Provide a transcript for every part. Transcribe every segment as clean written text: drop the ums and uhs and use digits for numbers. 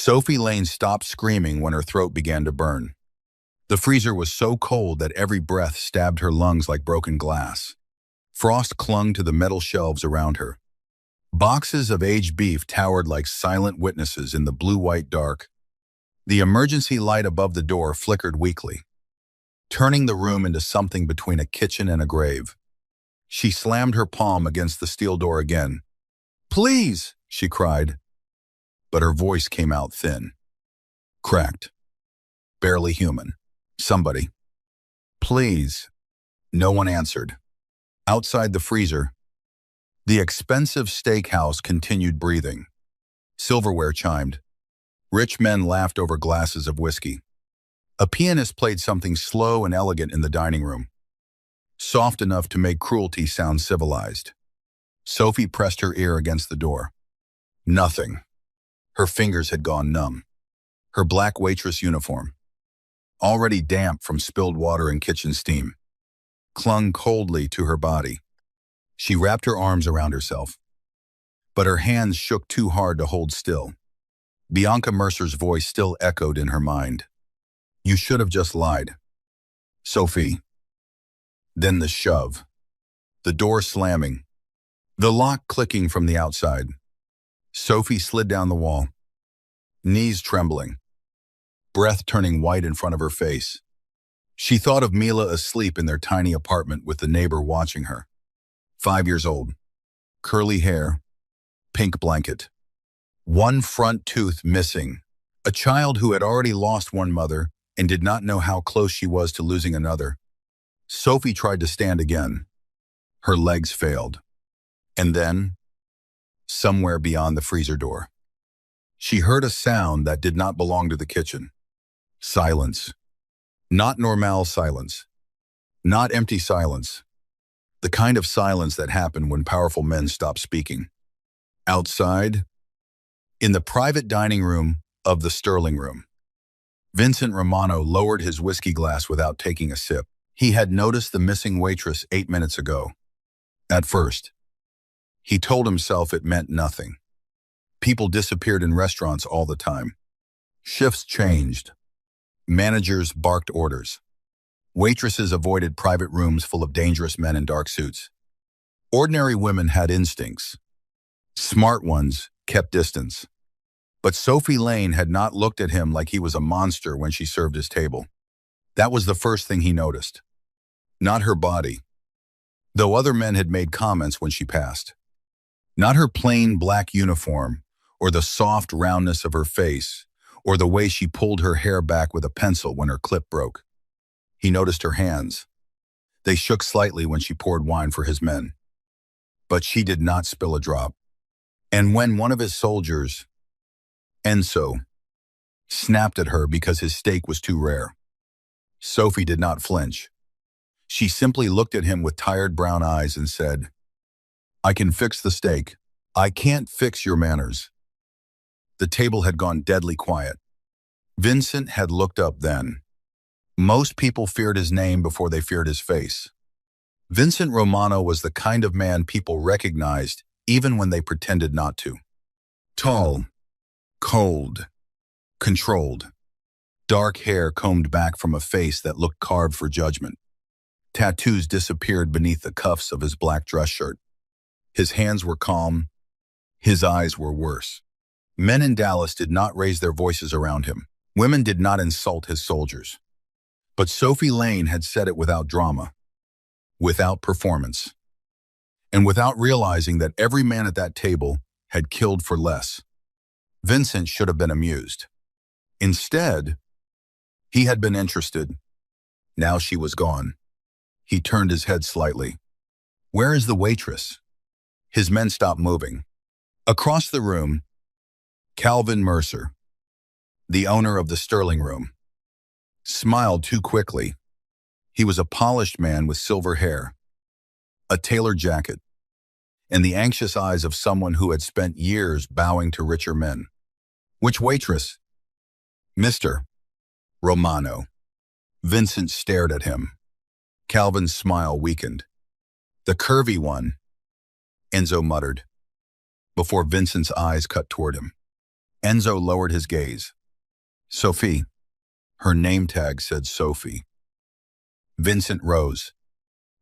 Sophie Lane stopped screaming when her throat began to burn. The freezer was so cold that every breath stabbed her lungs like broken glass. Frost clung to the metal shelves around her. Boxes of aged beef towered like silent witnesses in the blue-white dark. The emergency light above the door flickered weakly, turning the room into something between a kitchen and a grave. She slammed her palm against the steel door again. "Please!" she cried, but her voice came out thin, cracked, barely human. "Somebody. Please." No one answered. Outside the freezer, the expensive steakhouse continued breathing. Silverware chimed. Rich men laughed over glasses of whiskey. A pianist played something slow and elegant in the dining room, soft enough to make cruelty sound civilized. Sophie pressed her ear against the door. Nothing. Her fingers had gone numb. Her black waitress uniform, already damp from spilled water and kitchen steam, clung coldly to her body. She wrapped her arms around herself, but her hands shook too hard to hold still. Bianca Mercer's voice still echoed in her mind. "You should have just lied, Sophie." Then the shove. The door slamming. The lock clicking from the outside. Sophie slid down the wall, knees trembling, breath turning white in front of her face. She thought of Mila asleep in their tiny apartment with the neighbor watching her. 5 years old, curly hair, pink blanket, one front tooth missing, a child who had already lost one mother and did not know how close she was to losing another. Sophie tried to stand again. Her legs failed. And then, somewhere beyond the freezer door, she heard a sound that did not belong to the kitchen. Silence. Not normal silence. Not empty silence. The kind of silence that happened when powerful men stop speaking. Outside, in the private dining room of the Sterling Room, Vincent Romano lowered his whiskey glass without taking a sip. He had noticed the missing waitress 8 minutes ago. At first, he told himself it meant nothing. People disappeared in restaurants all the time. Shifts changed. Managers barked orders. Waitresses avoided private rooms full of dangerous men in dark suits. Ordinary women had instincts. Smart ones kept distance. But Sophie Lane had not looked at him like he was a monster when she served his table. That was the first thing he noticed. Not her body, though other men had made comments when she passed. Not her plain black uniform, or the soft roundness of her face, or the way she pulled her hair back with a pencil when her clip broke. He noticed her hands. They shook slightly when she poured wine for his men. But she did not spill a drop. And when one of his soldiers, Enzo, snapped at her because his steak was too rare, Sophie did not flinch. She simply looked at him with tired brown eyes and said, "I can fix the steak. I can't fix your manners." The table had gone deadly quiet. Vincent had looked up then. Most people feared his name before they feared his face. Vincent Romano was the kind of man people recognized even when they pretended not to. Tall, cold, controlled. Dark hair combed back from a face that looked carved for judgment. Tattoos disappeared beneath the cuffs of his black dress shirt. His hands were calm. His eyes were worse. Men in Dallas did not raise their voices around him. Women did not insult his soldiers. But Sophie Lane had said it without drama, without performance, and without realizing that every man at that table had killed for less. Vincent should have been amused. Instead, he had been interested. Now she was gone. He turned his head slightly. "Where is the waitress?" His men stopped moving. Across the room, Calvin Mercer, the owner of the Sterling Room, smiled too quickly. He was a polished man with silver hair, a tailored jacket, and the anxious eyes of someone who had spent years bowing to richer men. "Which waitress?" "Mr. Romano." Vincent stared at him. Calvin's smile weakened. "The curvy one," Enzo muttered, before Vincent's eyes cut toward him. Enzo lowered his gaze. Sophie. Her name tag said Sophie. Vincent rose.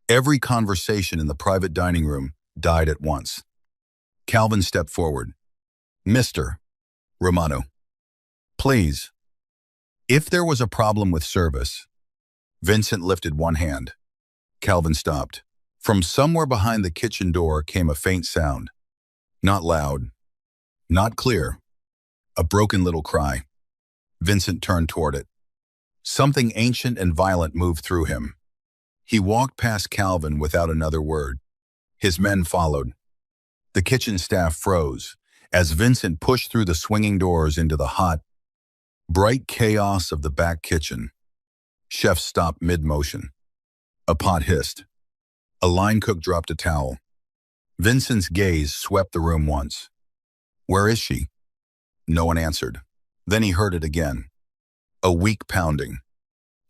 Every conversation in the private dining room died at once. Calvin stepped forward. Mr. Romano. Please. If there was a problem with service, Vincent lifted one hand. Calvin stopped. From somewhere behind the kitchen door came a faint sound. Not loud. Not clear. A broken little cry. Vincent turned toward it. Something ancient and violent moved through him. He walked past Calvin without another word. His men followed. The kitchen staff froze as Vincent pushed through the swinging doors into the hot, bright chaos of the back kitchen. Chefs stopped mid-motion. A pot hissed. A line cook dropped a towel. Vincent's gaze swept the room once. Where is she? No one answered. Then he heard it again. A weak pounding.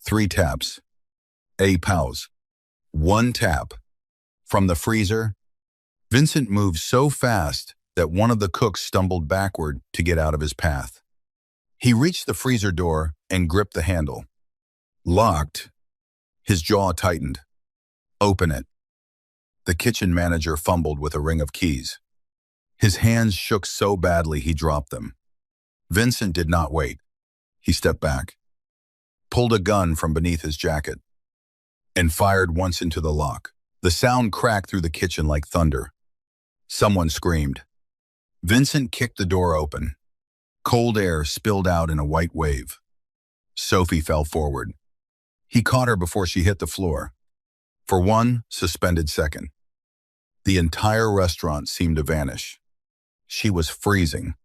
3 taps. A pause. 1 tap. From the freezer, Vincent moved so fast that one of the cooks stumbled backward to get out of his path. He reached the freezer door and gripped the handle. Locked. His jaw tightened. Open it. The kitchen manager fumbled with a ring of keys. His hands shook so badly he dropped them. Vincent did not wait. He stepped back, pulled a gun from beneath his jacket, and fired once into the lock. The sound cracked through the kitchen like thunder. Someone screamed. Vincent kicked the door open. Cold air spilled out in a white wave. Sophie fell forward. He caught her before she hit the floor. For one suspended second, the entire restaurant seemed to vanish. She was freezing.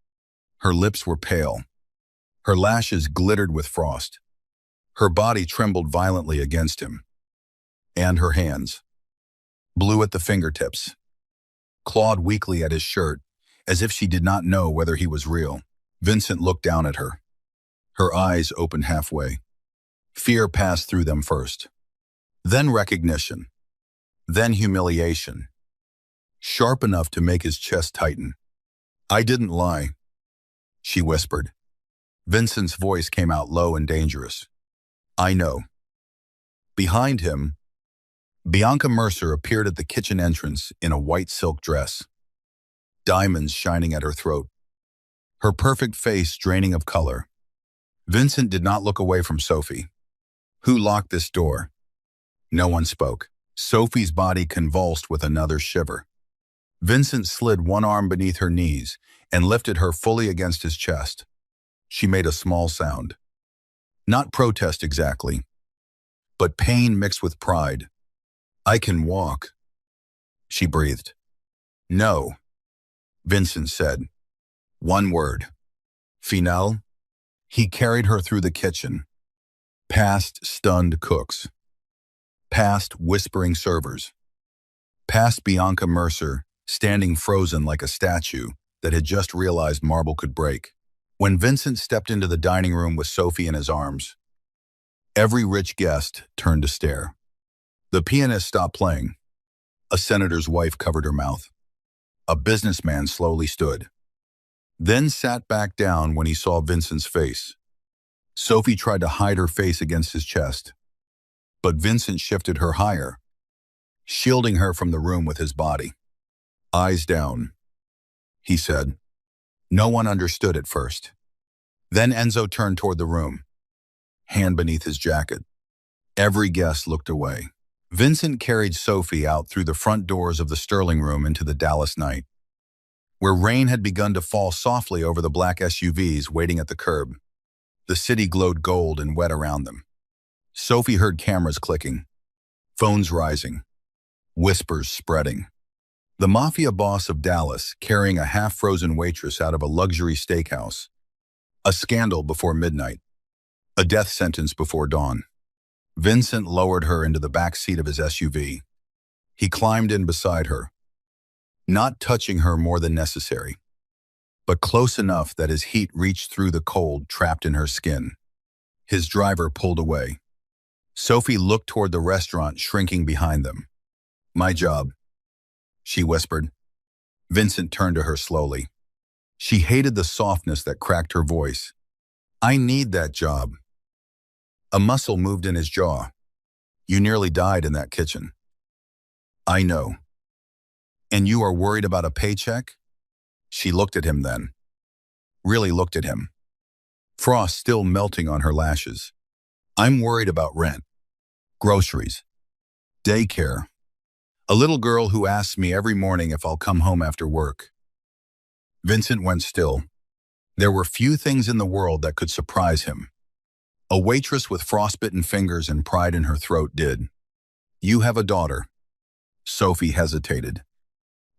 Her lips were pale. Her lashes glittered with frost. Her body trembled violently against him. And her hands, blue at the fingertips, clawed weakly at his shirt, as if she did not know whether he was real. Vincent looked down at her. Her eyes opened halfway. Fear passed through them first. Then recognition. Then humiliation. Sharp enough to make his chest tighten. I didn't lie, she whispered. Vincent's voice came out low and dangerous. I know. Behind him, Bianca Mercer appeared at the kitchen entrance in a white silk dress, diamonds shining at her throat, her perfect face draining of color. Vincent did not look away from Sophie. Who locked this door? No one spoke. Sophie's body convulsed with another shiver. Vincent slid one arm beneath her knees and lifted her fully against his chest. She made a small sound. Not protest exactly, but pain mixed with pride. I can walk, she breathed. No, Vincent said. One word. Finale. He carried her through the kitchen, past stunned cooks, past whispering servers, past Bianca Mercer, standing frozen like a statue that had just realized marble could break. When Vincent stepped into the dining room with Sophie in his arms, every rich guest turned to stare. The pianist stopped playing. A senator's wife covered her mouth. A businessman slowly stood, then sat back down when he saw Vincent's face. Sophie tried to hide her face against his chest, but Vincent shifted her higher, shielding her from the room with his body. Eyes down, he said. No one understood at first. Then Enzo turned toward the room, hand beneath his jacket. Every guest looked away. Vincent carried Sophie out through the front doors of the Sterling Room into the Dallas night, where rain had begun to fall softly over the black SUVs waiting at the curb. The city glowed gold and wet around them. Sophie heard cameras clicking, phones rising, whispers spreading. The Mafia Boss of Dallas carrying a half-frozen waitress out of a luxury steakhouse. A scandal before midnight. A death sentence before dawn. Vincent lowered her into the back seat of his SUV. He climbed in beside her, not touching her more than necessary, but close enough that his heat reached through the cold trapped in her skin. His driver pulled away. Sophie looked toward the restaurant shrinking behind them. My job, she whispered. Vincent turned to her slowly. She hated the softness that cracked her voice. I need that job. A muscle moved in his jaw. You nearly died in that kitchen. I know. And you are worried about a paycheck? She looked at him then. Really looked at him. Frost still melting on her lashes. I'm worried about rent, groceries, daycare. A little girl who asks me every morning if I'll come home after work. Vincent went still. There were few things in the world that could surprise him. A waitress with frostbitten fingers and pride in her throat did. You have a daughter. Sophie hesitated.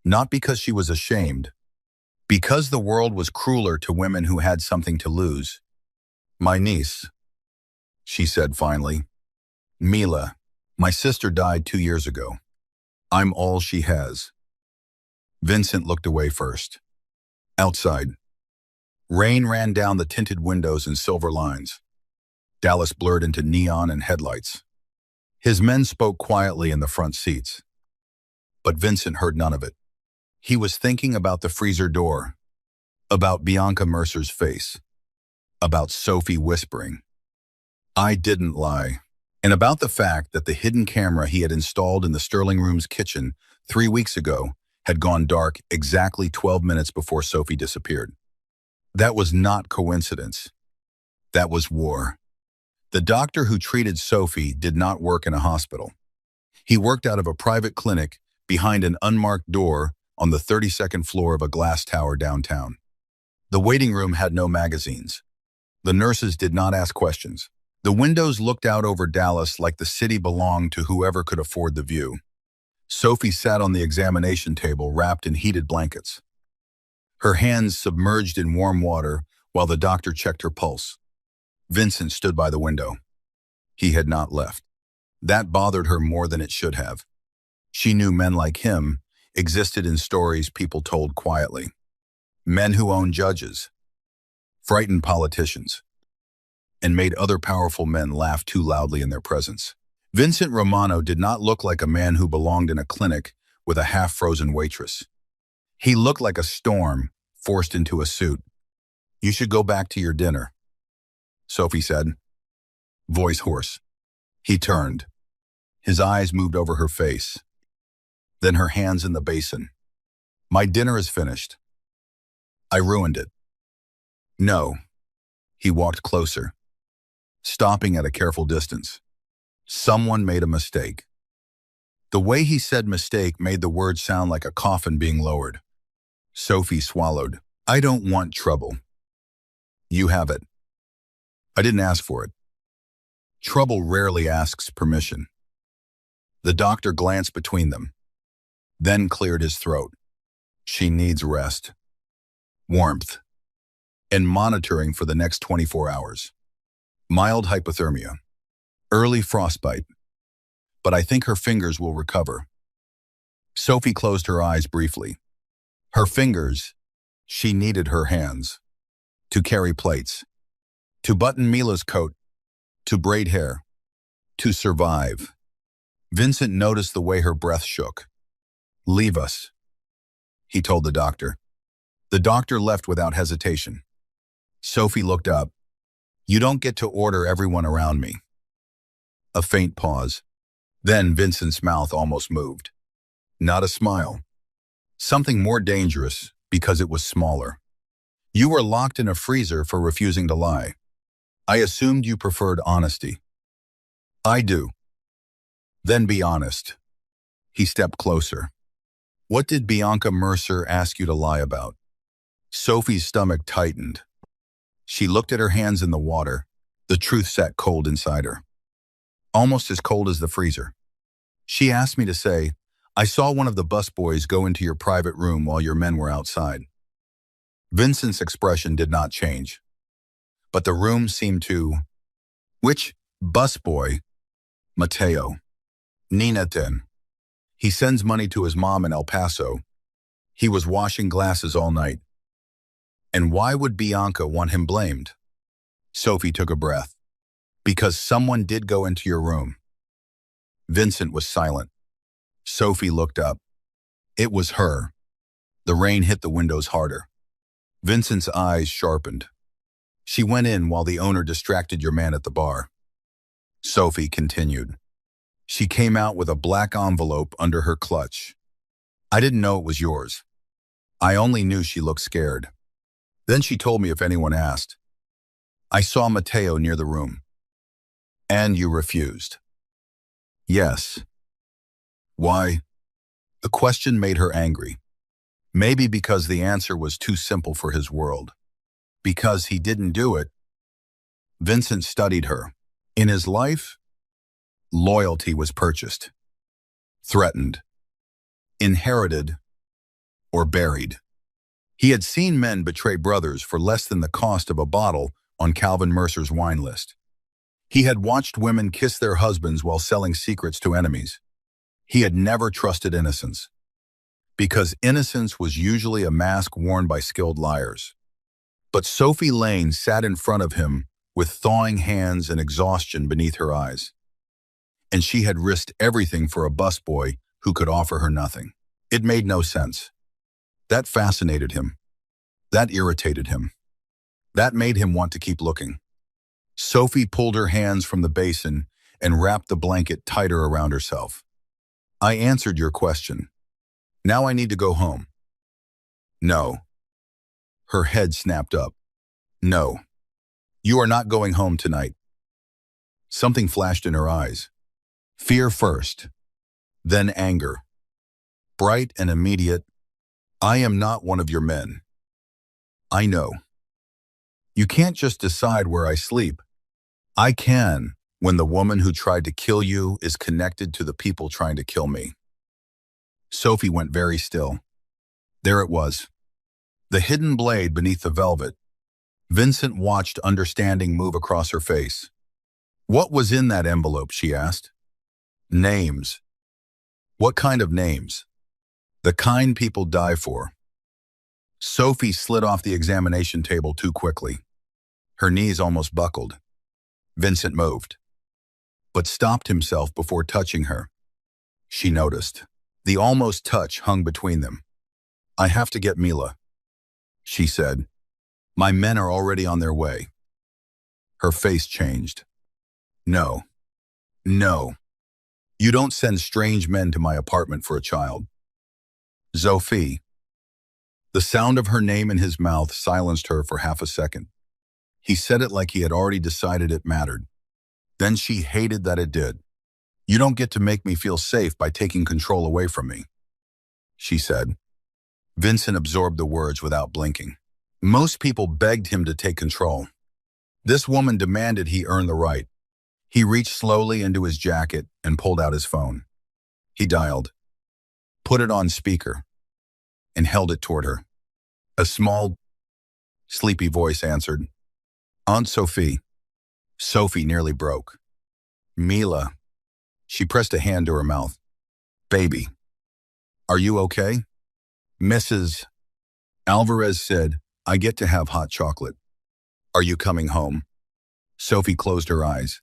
Not because she was ashamed. Because the world was crueler to women who had something to lose. My niece, she said finally. Mila, my sister died 2 years ago. I'm all she has. Vincent looked away first. Outside. Rain ran down the tinted windows in silver lines. Dallas blurred into neon and headlights. His men spoke quietly in the front seats. But Vincent heard none of it. He was thinking about the freezer door, about Bianca Mercer's face, about Sophie whispering, I didn't lie, and about the fact that the hidden camera he had installed in the Sterling Room's kitchen 3 weeks ago had gone dark exactly 12 minutes before Sophie disappeared. That was not coincidence. That was war. The doctor who treated Sophie did not work in a hospital. He worked out of a private clinic behind an unmarked door on the 32nd floor of a glass tower downtown. The waiting room had no magazines. The nurses did not ask questions. The windows looked out over Dallas like the city belonged to whoever could afford the view. Sophie sat on the examination table wrapped in heated blankets. Her hands submerged in warm water while the doctor checked her pulse. Vincent stood by the window. He had not left. That bothered her more than it should have. She knew men like him existed in stories people told quietly. Men who owned judges, frightened politicians, and made other powerful men laugh too loudly in their presence. Vincent Romano did not look like a man who belonged in a clinic with a half-frozen waitress. He looked like a storm forced into a suit. You should go back to your dinner, Sophie said, voice hoarse. He turned. His eyes moved over her face, then her hands in the basin. My dinner is finished. I ruined it. No. He walked closer, stopping at a careful distance. Someone made a mistake. The way he said mistake made the word sound like a coffin being lowered. Sophie swallowed. I don't want trouble. You have it. I didn't ask for it. Trouble rarely asks permission. The doctor glanced between them, then cleared his throat. She needs rest, warmth, and monitoring for the next 24 hours. Mild hypothermia, early frostbite, but I think her fingers will recover. Sophie closed her eyes briefly. Her fingers, she needed her hands. To carry plates, to button Mila's coat, to braid hair, to survive. Vincent noticed the way her breath shook. Leave us, he told the doctor. The doctor left without hesitation. Sophie looked up. You don't get to order everyone around me. A faint pause. Then Vincent's mouth almost moved. Not a smile. Something more dangerous because it was smaller. You were locked in a freezer for refusing to lie. I assumed you preferred honesty. I do. Then be honest. He stepped closer. What did Bianca Mercer ask you to lie about? Sophie's stomach tightened. She looked at her hands in the water. The truth sat cold inside her. Almost as cold as the freezer. She asked me to say, I saw one of the busboys go into your private room while your men were outside. Vincent's expression did not change, but the room seemed to... Which busboy? Matteo. Nina then. He sends money to his mom in El Paso. He was washing glasses all night. And why would Bianca want him blamed? Sophie took a breath. Because someone did go into your room. Vincent was silent. Sophie looked up. It was her. The rain hit the windows harder. Vincent's eyes sharpened. She went in while the owner distracted your man at the bar. Sophie continued. She came out with a black envelope under her clutch. I didn't know it was yours. I only knew she looked scared. Then she told me if anyone asked. I saw Matteo near the room. And you refused. Yes. Why? The question made her angry. Maybe because the answer was too simple for his world. Because he didn't do it. Vincent studied her. In his life, loyalty was purchased, threatened, inherited, or buried. He had seen men betray brothers for less than the cost of a bottle on Calvin Mercer's wine list. He had watched women kiss their husbands while selling secrets to enemies. He had never trusted innocence, because innocence was usually a mask worn by skilled liars. But Sophie Lane sat in front of him with thawing hands and exhaustion beneath her eyes. And she had risked everything for a busboy who could offer her nothing. It made no sense. That fascinated him. That irritated him. That made him want to keep looking. Sophie pulled her hands from the basin and wrapped the blanket tighter around herself. I answered your question. Now I need to go home. No. Her head snapped up. No. You are not going home tonight. Something flashed in her eyes. Fear first, then anger. Bright and immediate. I am not one of your men. I know. You can't just decide where I sleep. I can, when the woman who tried to kill you is connected to the people trying to kill me. Sophie went very still. There it was. The hidden blade beneath the velvet. Vincent watched understanding move across her face. What was in that envelope, she asked. Names. What kind of names? The kind people die for. Sophie slid off the examination table too quickly. Her knees almost buckled. Vincent moved, but stopped himself before touching her. She noticed. The almost touch hung between them. I have to get Mila, she said. My men are already on their way. Her face changed. No. No. You don't send strange men to my apartment for a child. Sophie. The sound of her name in his mouth silenced her for half a second. He said it like he had already decided it mattered. Then she hated that it did. You don't get to make me feel safe by taking control away from me, she said. Vincent absorbed the words without blinking. Most people begged him to take control. This woman demanded he earn the right. He reached slowly into his jacket and pulled out his phone. He dialed, put it on speaker, and held it toward her. A small, sleepy voice answered. Aunt Sophie. Sophie nearly broke. Mila. She pressed a hand to her mouth. Baby. Are you okay? Mrs. Alvarez said, I get to have hot chocolate. Are you coming home? Sophie closed her eyes.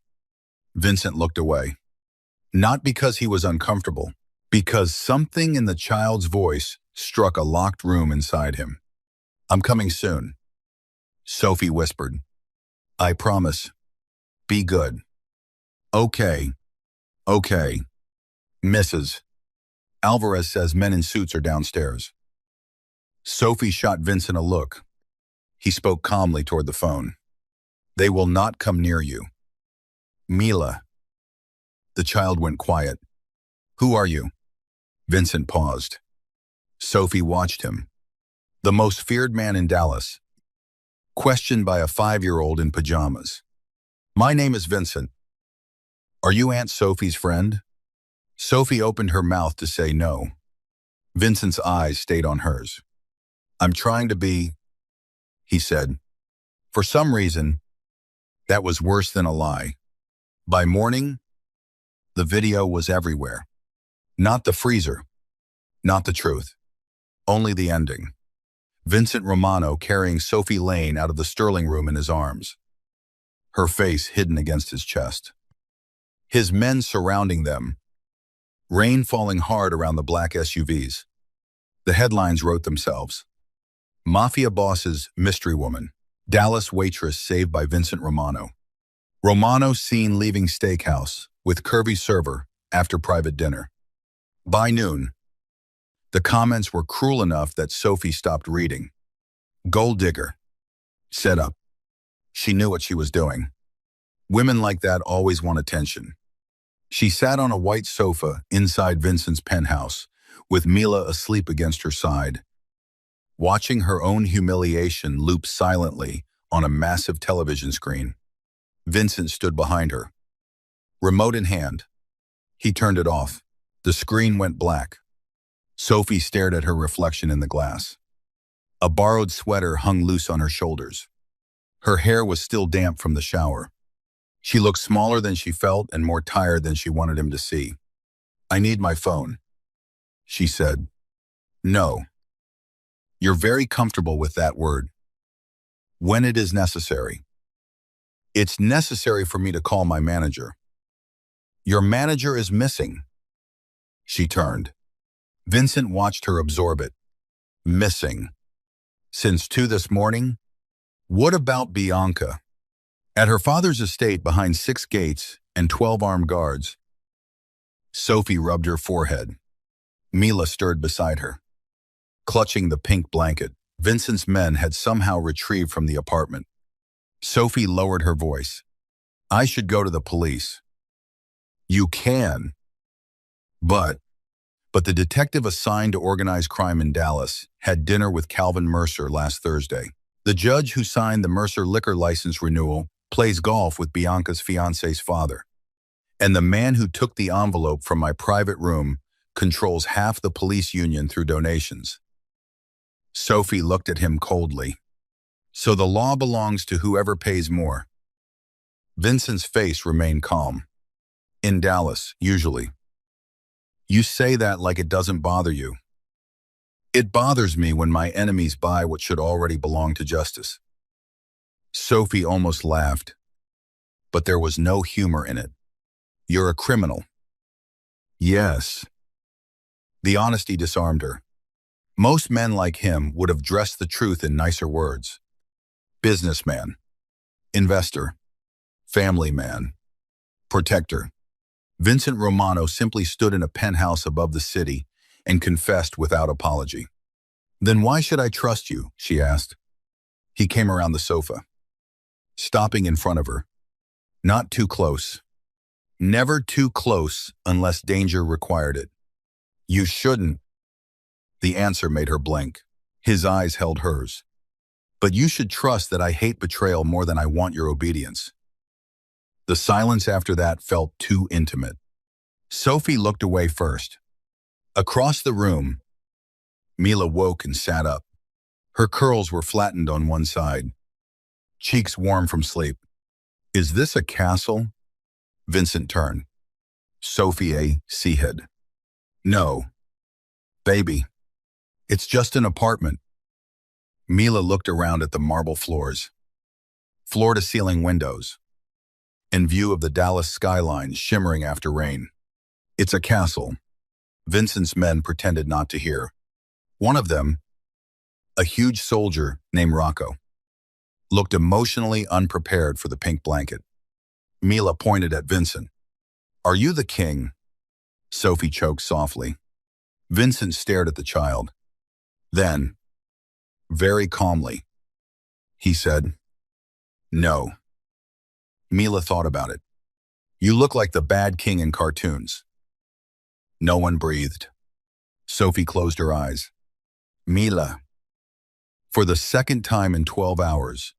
Vincent looked away. Not because he was uncomfortable, because something in the child's voice struck a locked room inside him. I'm coming soon. Sophie whispered. I promise. Be good. Okay. Okay. Mrs. Alvarez says men in suits are downstairs. Sophie shot Vincent a look. He spoke calmly toward the phone. They will not come near you. Mila. The child went quiet. Who are you? Vincent paused. Sophie watched him. The most feared man in Dallas. Questioned by a 5-year-old in pajamas. My name is Vincent. Are you Aunt Sophie's friend? Sophie opened her mouth to say no. Vincent's eyes stayed on hers. I'm trying to be, he said. For some reason, that was worse than a lie. By morning, the video was everywhere. Not the freezer, not the truth, only the ending. Vincent Romano carrying Sophie Lane out of the Sterling room in his arms, her face hidden against his chest. His men surrounding them, rain falling hard around the black SUVs. The headlines wrote themselves. Mafia Boss's Mystery Woman. Dallas Waitress saved by Vincent Romano. Romano seen leaving steakhouse with Curvy server after private dinner. By noon, the comments were cruel enough that Sophie stopped reading. Gold digger. Set up. She knew what she was doing. Women like that always want attention. She sat on a white sofa inside Vincent's penthouse, with Mila asleep against her side, watching her own humiliation loop silently on a massive television screen. Vincent stood behind her, remote in hand. He turned it off. The screen went black. Sophie stared at her reflection in the glass. A borrowed sweater hung loose on her shoulders. Her hair was still damp from the shower. She looked smaller than she felt and more tired than she wanted him to see. "I need my phone," she said. "No. You're very comfortable with that word. When it is necessary. It's necessary for me to call my manager." "Your manager is missing." She turned. Vincent watched her absorb it. Missing. Since 2 this morning? What about Bianca? At her father's estate behind 6 gates and 12 armed guards. Sophie rubbed her forehead. Mila stirred beside her, clutching the pink blanket Vincent's men had somehow retrieved from the apartment. Sophie lowered her voice. "I should go to the police." "You can. But the detective assigned to organized crime in Dallas had dinner with Calvin Mercer last Thursday. The judge who signed the Mercer liquor license renewal plays golf with Bianca's fiancé's father. And the man who took the envelope from my private room controls half the police union through donations." Sophie looked at him coldly. "So the law belongs to whoever pays more." Vincent's face remained calm. "In Dallas, usually." "You say that like it doesn't bother you." "It bothers me when my enemies buy what should already belong to justice." Sophie almost laughed, but there was no humor in it. "You're a criminal." "Yes." The honesty disarmed her. Most men like him would have dressed the truth in nicer words. Businessman, investor, family man, protector. Vincent Romano simply stood in a penthouse above the city and confessed without apology. "Then why should I trust you?" she asked. He came around the sofa, stopping in front of her. "Not too close. Never too close unless danger required it." "You shouldn't." The answer made her blink. His eyes held hers. "But you should trust that I hate betrayal more than I want your obedience." The silence after that felt too intimate. Sophie looked away first. Across the room, Mila woke and sat up. Her curls were flattened on one side, cheeks warm from sleep. "Is this a castle?" Vincent turned. "Sophie A. Seahead." "No, baby. It's just an apartment." Mila looked around at the marble floors, floor-to-ceiling windows, in view of the Dallas skyline shimmering after rain. "It's a castle." Vincent's men pretended not to hear. One of them, a huge soldier named Rocco, looked emotionally unprepared for the pink blanket. Mila pointed at Vincent. "Are you the king?" Sophie choked softly. Vincent stared at the child. Then, very calmly, he said, "No." Mila thought about it. "You look like the bad king in cartoons." No one breathed. Sophie closed her eyes. "Mila." For the second time in 12 hours,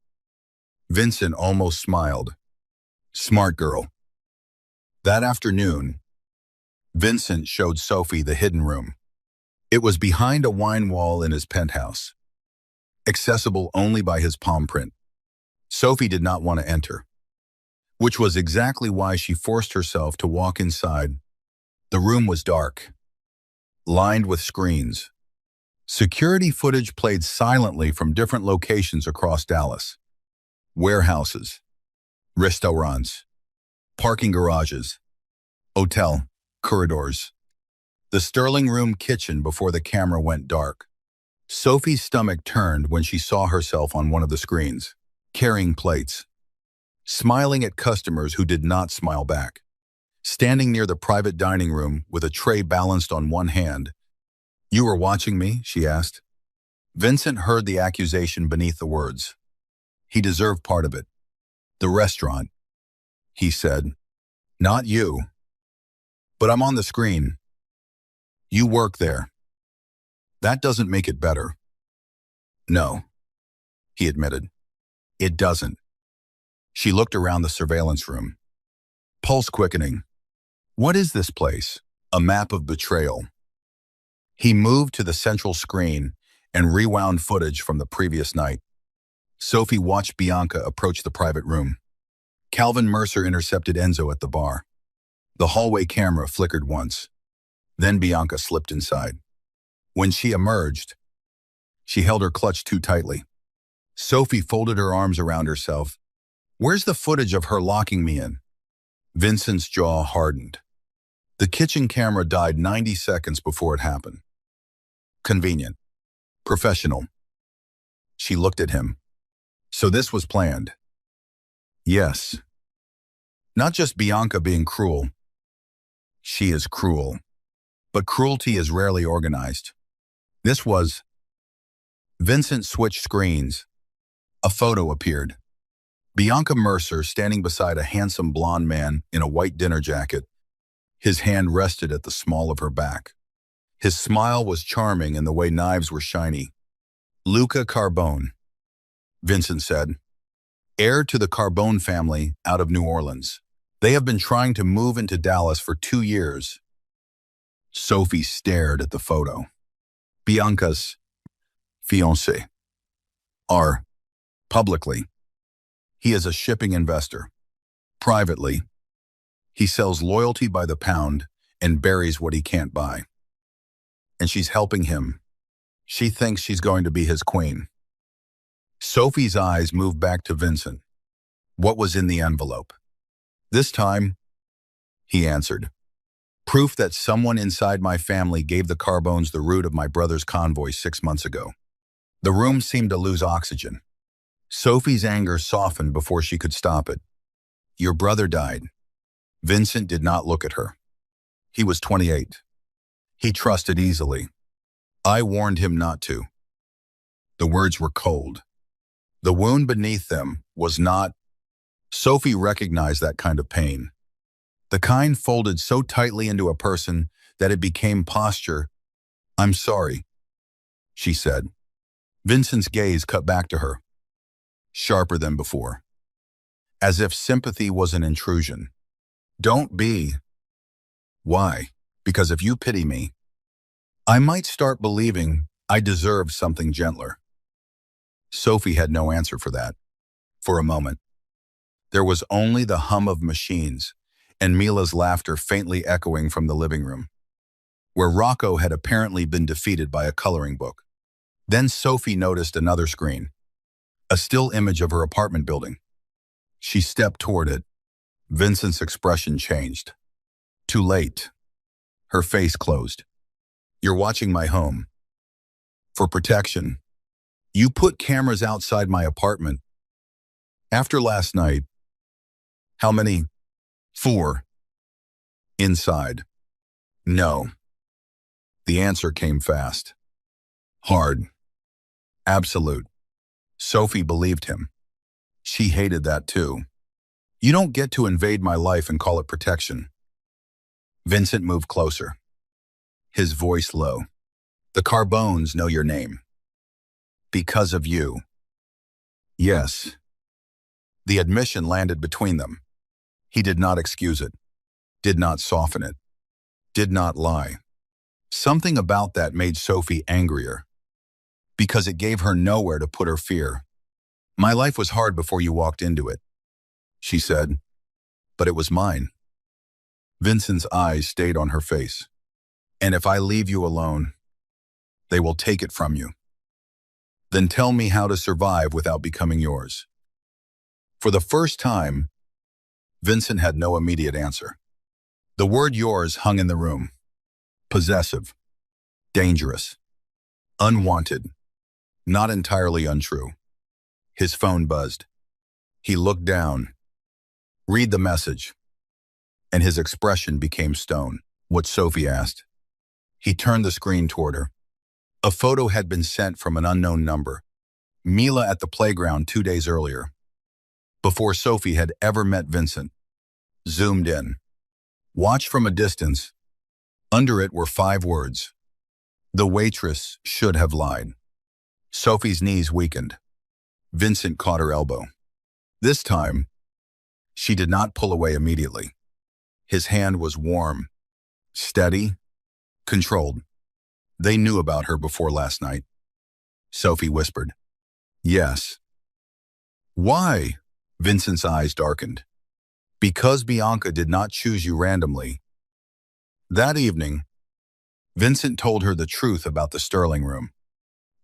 Vincent almost smiled. "Smart girl." That afternoon, Vincent showed Sophie the hidden room. It was behind a wine wall in his penthouse, accessible only by his palm print. Sophie did not want to enter, which was exactly why she forced herself to walk inside. The room was dark, lined with screens. Security footage played silently from different locations across Dallas. Warehouses, restaurants, parking garages, hotel corridors. The Sterling Room kitchen before the camera went dark. Sophie's stomach turned when she saw herself on one of the screens, carrying plates, smiling at customers who did not smile back, standing near the private dining room with a tray balanced on one hand. "You were watching me?" she asked. Vincent heard the accusation beneath the words. He deserved part of it. "The restaurant," he said. "Not you. But I'm on the screen. You work there. That doesn't make it better." "No," he admitted. "It doesn't." She looked around the surveillance room, pulse quickening. What is this place? A map of betrayal. He moved to the central screen and rewound footage from the previous night. Sophie watched Bianca approach the private room. Calvin Mercer intercepted Enzo at the bar. The hallway camera flickered once. Then Bianca slipped inside. When she emerged, she held her clutch too tightly. Sophie folded her arms around herself. "Where's the footage of her locking me in?" Vincent's jaw hardened. The kitchen camera died 90 seconds before it happened. Convenient. Professional. She looked at him. "So this was planned?" "Yes." "Not just Bianca being cruel." "She is cruel. But cruelty is rarely organized. This was..." Vincent switched screens. A photo appeared. Bianca Mercer standing beside a handsome blonde man in a white dinner jacket. His hand rested at the small of her back. His smile was charming in the way knives were shiny. "Luca Carbone," Vincent said. "Heir to the Carbone family out of New Orleans. They have been trying to move into Dallas for 2 years. Sophie stared at the photo. Bianca's fiancé. Are publicly. He is a shipping investor. Privately, he sells loyalty by the pound and buries what he can't buy. And she's helping him. She thinks she's going to be his queen." Sophie's eyes moved back to Vincent. What was in the envelope? "This time," he answered, "proof that someone inside my family gave the Carbones the route of my brother's convoy 6 months ago." The room seemed to lose oxygen. Sophie's anger softened before she could stop it. "Your brother died." Vincent did not look at her. He was 28. He trusted easily. "I warned him not to." The words were cold. The wound beneath them was not. Sophie recognized that kind of pain. The kind folded so tightly into a person that it became posture. "I'm sorry," she said. Vincent's gaze cut back to her, sharper than before, as if sympathy was an intrusion. "Don't be." "Why?" "Because if you pity me, I might start believing I deserve something gentler." Sophie had no answer for that. For a moment, there was only the hum of machines and Mila's laughter faintly echoing from the living room, where Rocco had apparently been defeated by a coloring book. Then Sophie noticed another screen, a still image of her apartment building. She stepped toward it. Vincent's expression changed. Too late. Her face closed. "You're watching my home. For protection. You put cameras outside my apartment. After last night." "How many?" "4. Inside." "No." The answer came fast. Hard. Absolute. Sophie believed him. She hated that too. "You don't get to invade my life and call it protection." Vincent moved closer, his voice low. "The Carbones know your name. Because of you." "Yes." The admission landed between them. He did not excuse it, did not soften it, did not lie. Something about that made Sophie angrier, because it gave her nowhere to put her fear. "My life was hard before you walked into it," she said, "but it was mine." Vincent's eyes stayed on her face. "And if I leave you alone, they will take it from you. Then tell me how to survive without becoming yours." For the first time, Vincent had no immediate answer. The word yours hung in the room. Possessive. Dangerous. Unwanted. Not entirely untrue. His phone buzzed. He looked down. Read the message. And his expression became stone. What Sophie asked. He turned the screen toward her. A photo had been sent from an unknown number. Mila at the playground 2 days earlier. Before Sophie had ever met Vincent. Zoomed in. Watched from a distance. Under it were 5 words. The waitress should have lied. Sophie's knees weakened. Vincent caught her elbow. This time, she did not pull away immediately. His hand was warm, steady, controlled. They knew about her before last night. Sophie whispered. Yes. Why? Vincent's eyes darkened. Because Bianca did not choose you randomly. That evening, Vincent told her the truth about the Sterling room.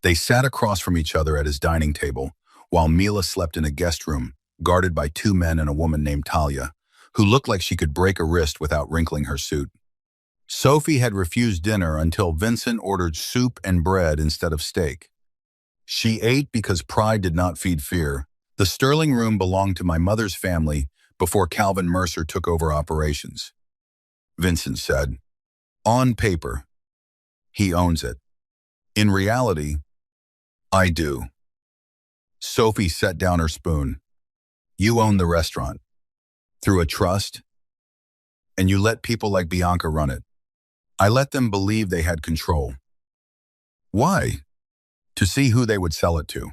They sat across from each other at his dining table, while Mila slept in a guest room, guarded by 2 men and a woman named Talia, who looked like she could break a wrist without wrinkling her suit. Sophie had refused dinner until Vincent ordered soup and bread instead of steak. She ate because pride did not feed fear. The Sterling room belonged to my mother's family before Calvin Mercer took over operations. Vincent said, on paper, he owns it. In reality, I do. Sophie set down her spoon. You own the restaurant. Through a trust. And you let people like Bianca run it. I let them believe they had control. Why? To see who they would sell it to.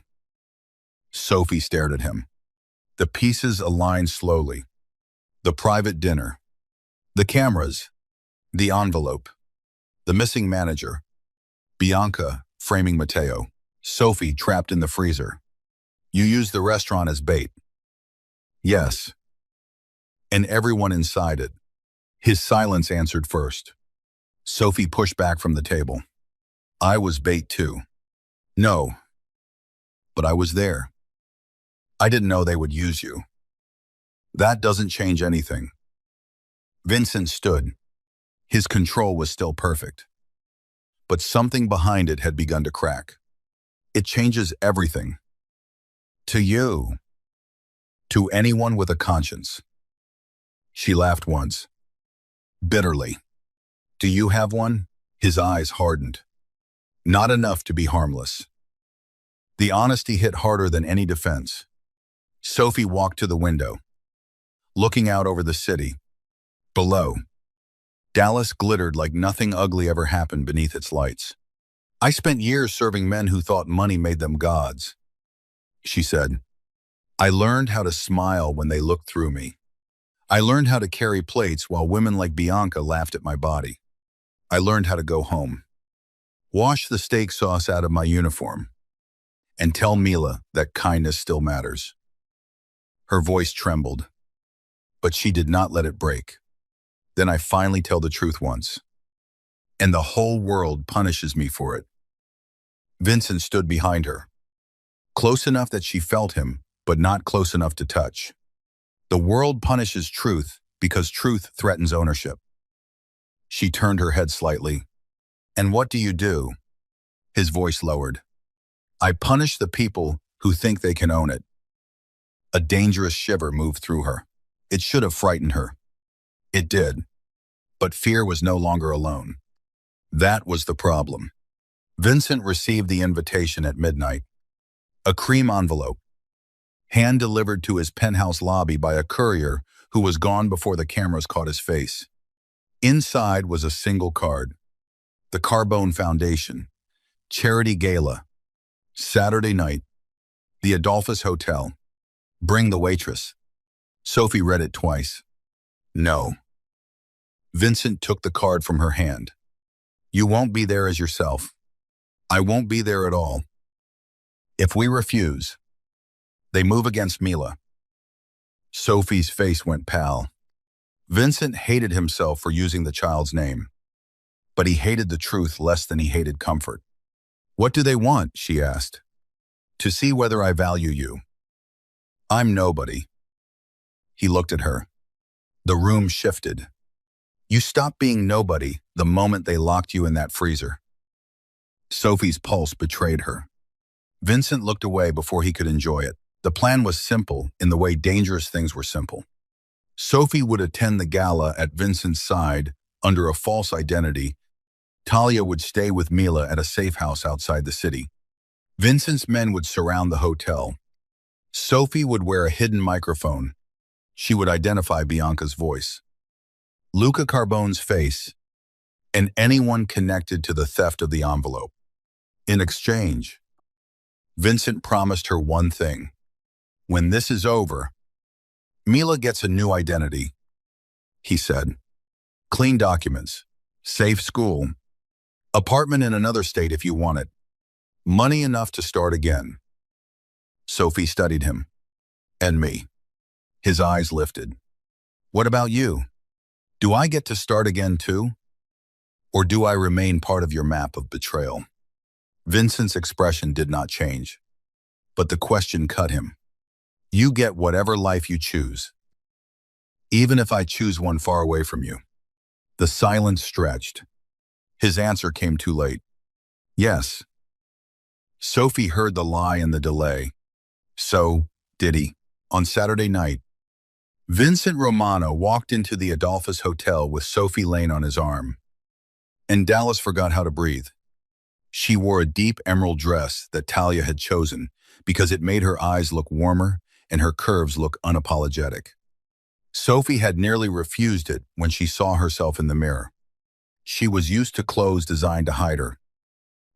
Sophie stared at him. The pieces aligned slowly. The private dinner. The cameras. The envelope. The missing manager. Bianca framing Matteo. Sophie trapped in the freezer. You used the restaurant as bait. Yes. And everyone inside it. His silence answered first. Sophie pushed back from the table. I was bait too. No. But I was there. I didn't know they would use you. That doesn't change anything. Vincent stood. His control was still perfect. But something behind it had begun to crack. It changes everything. To you. To anyone with a conscience. She laughed once. Bitterly. Do you have one? His eyes hardened. Not enough to be harmless. The honesty hit harder than any defense. Sophie walked to the window, looking out over the city. Below, Dallas glittered like nothing ugly ever happened beneath its lights. I spent years serving men who thought money made them gods. She said, I learned how to smile when they looked through me. I learned how to carry plates while women like Bianca laughed at my body. I learned how to go home. Wash the steak sauce out of my uniform. And tell Mila that kindness still matters. Her voice trembled, but she did not let it break. Then I finally tell the truth once. And the whole world punishes me for it. Vincent stood behind her. Close enough that she felt him, but not close enough to touch. The world punishes truth because truth threatens ownership. She turned her head slightly. And what do you do? His voice lowered. I punish the people who think they can own it. A dangerous shiver moved through her. It should have frightened her. It did. But fear was no longer alone. That was the problem. Vincent received the invitation at midnight. A cream envelope, hand-delivered to his penthouse lobby by a courier who was gone before the cameras caught his face. Inside was a single card. The Carbone Foundation, Charity Gala, Saturday night, the Adolphus Hotel. Bring the waitress. Sophie read it twice. No. Vincent took the card from her hand. You won't be there as yourself. I won't be there at all. If we refuse, they move against Mila. Sophie's face went pale. Vincent hated himself for using the child's name, but he hated the truth less than he hated comfort. What do they want? She asked. To see whether I value you. I'm nobody. He looked at her. The room shifted. You stopped being nobody the moment they locked you in that freezer. Sophie's pulse betrayed her. Vincent looked away before he could enjoy it. The plan was simple in the way dangerous things were simple. Sophie would attend the gala at Vincent's side under a false identity. Talia would stay with Mila at a safe house outside the city. Vincent's men would surround the hotel. Sophie would wear a hidden microphone. She would identify Bianca's voice, Luca Carbone's face, and anyone connected to the theft of the envelope. In exchange, Vincent promised her one thing. When this is over, Mila gets a new identity, he said. Clean documents, safe school, apartment in another state if you want it, money enough to start again. Sophie studied him. And me. His eyes lifted. What about you? Do I get to start again too? Or do I remain part of your map of betrayal? Vincent's expression did not change, but the question cut him. You get whatever life you choose, even if I choose one far away from you. The silence stretched. His answer came too late. Yes. Sophie heard the lie and the delay. So, did he? On Saturday night, Vincent Romano walked into the Adolphus Hotel with Sophie Lane on his arm. And Dallas forgot how to breathe. She wore a deep emerald dress that Talia had chosen because it made her eyes look warmer and her curves look unapologetic. Sophie had nearly refused it when she saw herself in the mirror. She was used to clothes designed to hide her,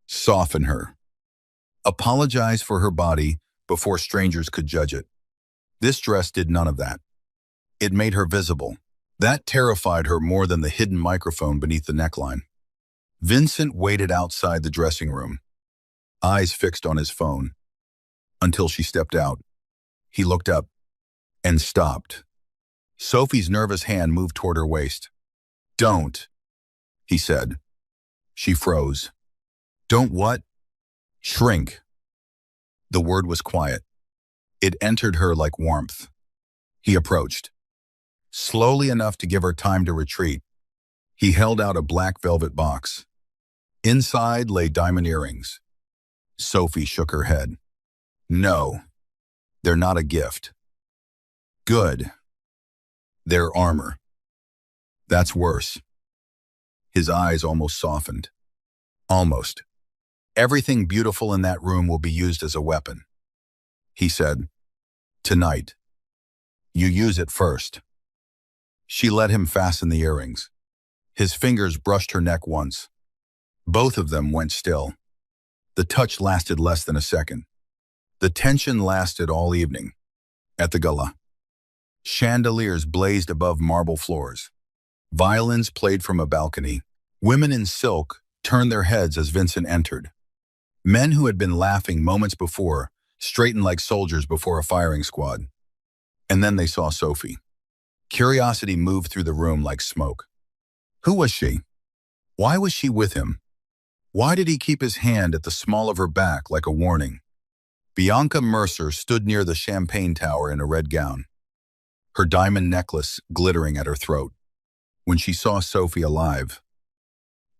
soften her, apologize for her body before strangers could judge it. This dress did none of that. It made her visible. That terrified her more than the hidden microphone beneath the neckline. Vincent waited outside the dressing room, eyes fixed on his phone, until she stepped out. He looked up and stopped. Sophie's nervous hand moved toward her waist. Don't, he said. She froze. Don't what? Shrink. The word was quiet. It entered her like warmth. He approached, slowly enough to give her time to retreat. He held out a black velvet box. Inside lay diamond earrings. Sophie shook her head. No, they're not a gift. Good. They're armor. That's worse. His eyes almost softened. Almost. Everything beautiful in that room will be used as a weapon. He said, tonight. You use it first. She let him fasten the earrings. His fingers brushed her neck once. Both of them went still. The touch lasted less than a second. The tension lasted all evening. At the gala, chandeliers blazed above marble floors. Violins played from a balcony. Women in silk turned their heads as Vincent entered. Men who had been laughing moments before straightened like soldiers before a firing squad. And then they saw Sophie. Curiosity moved through the room like smoke. Who was she? Why was she with him? Why did he keep his hand at the small of her back like a warning? Bianca Mercer stood near the champagne tower in a red gown, her diamond necklace glittering at her throat. When she saw Sophie alive,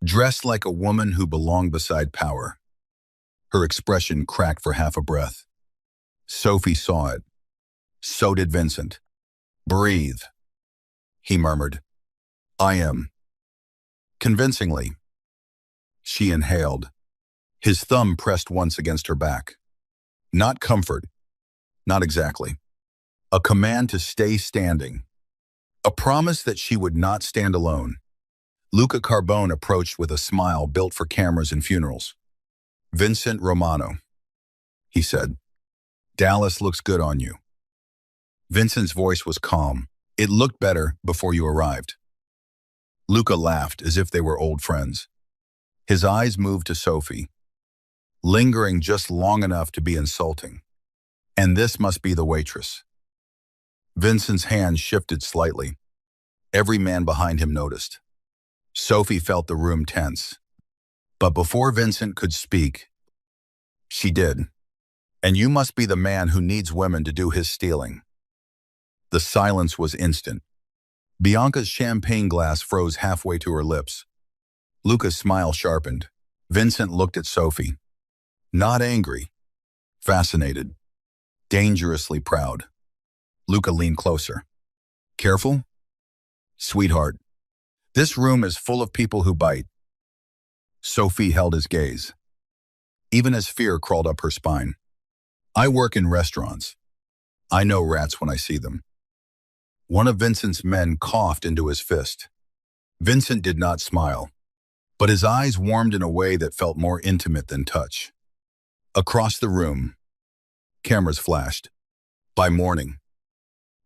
dressed like a woman who belonged beside power, her expression cracked for half a breath. Sophie saw it. So did Vincent. Breathe, he murmured. I am. Convincingly. She inhaled. His thumb pressed once against her back. Not comfort. Not exactly. A command to stay standing. A promise that she would not stand alone. Luca Carbone approached with a smile built for cameras and funerals. Vincent Romano, he said. Dallas looks good on you. Vincent's voice was calm. It looked better before you arrived. Luca laughed as if they were old friends. His eyes moved to Sophie, lingering just long enough to be insulting. And this must be the waitress. Vincent's hand shifted slightly. Every man behind him noticed. Sophie felt the room tense. But before Vincent could speak, she did. And you must be the man who needs women to do his stealing. The silence was instant. Bianca's champagne glass froze halfway to her lips. Luca's smile sharpened. Vincent looked at Sophie. Not angry, fascinated, dangerously proud. Luca leaned closer. Careful? Sweetheart, this room is full of people who bite. Sophie held his gaze, even as fear crawled up her spine. I work in restaurants. I know rats when I see them. One of Vincent's men coughed into his fist. Vincent did not smile, but his eyes warmed in a way that felt more intimate than touch. Across the room, cameras flashed. By morning,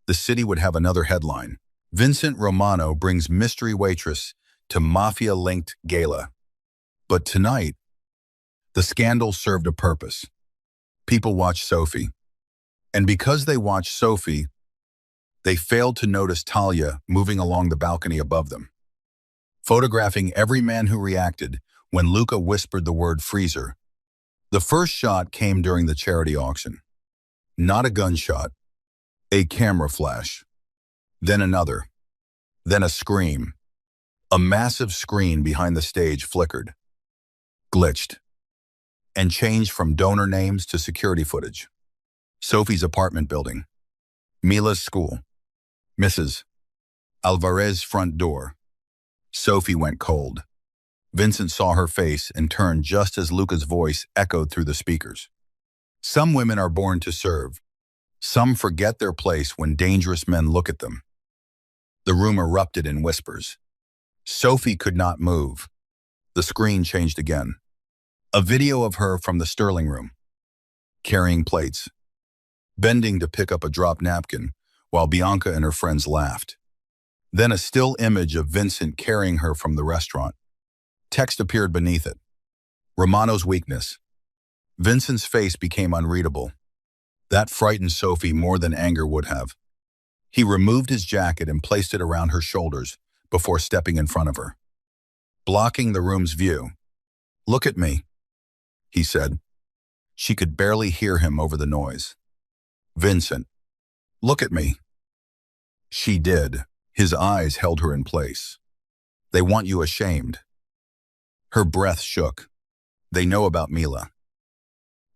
the city would have another headline. Vincent Romano brings mystery waitress to mafia-linked gala. But tonight, the scandal served a purpose. People watched Sophie. And because they watched Sophie, they failed to notice Talia moving along the balcony above them, photographing every man who reacted when Luca whispered the word freezer. The first shot came during the charity auction. Not a gunshot, a camera flash. Then another. Then a scream. A massive screen behind the stage flickered, glitched, and changed from donor names to security footage. Sophie's apartment building. Mila's school. Mrs. Alvarez's front door. Sophie went cold. Vincent saw her face and turned just as Luca's voice echoed through the speakers. Some women are born to serve. Some forget their place when dangerous men look at them. The room erupted in whispers. Sophie could not move. The screen changed again. A video of her from the Sterling room, carrying plates, bending to pick up a dropped napkin while Bianca and her friends laughed. Then a still image of Vincent carrying her from the restaurant. Text appeared beneath it. Romano's weakness. Vincent's face became unreadable. That frightened Sophie more than anger would have. He removed his jacket and placed it around her shoulders before stepping in front of her, blocking the room's view. Look at me, he said. She could barely hear him over the noise. Vincent, look at me. She did. His eyes held her in place. They want you ashamed. Her breath shook. They know about Mila.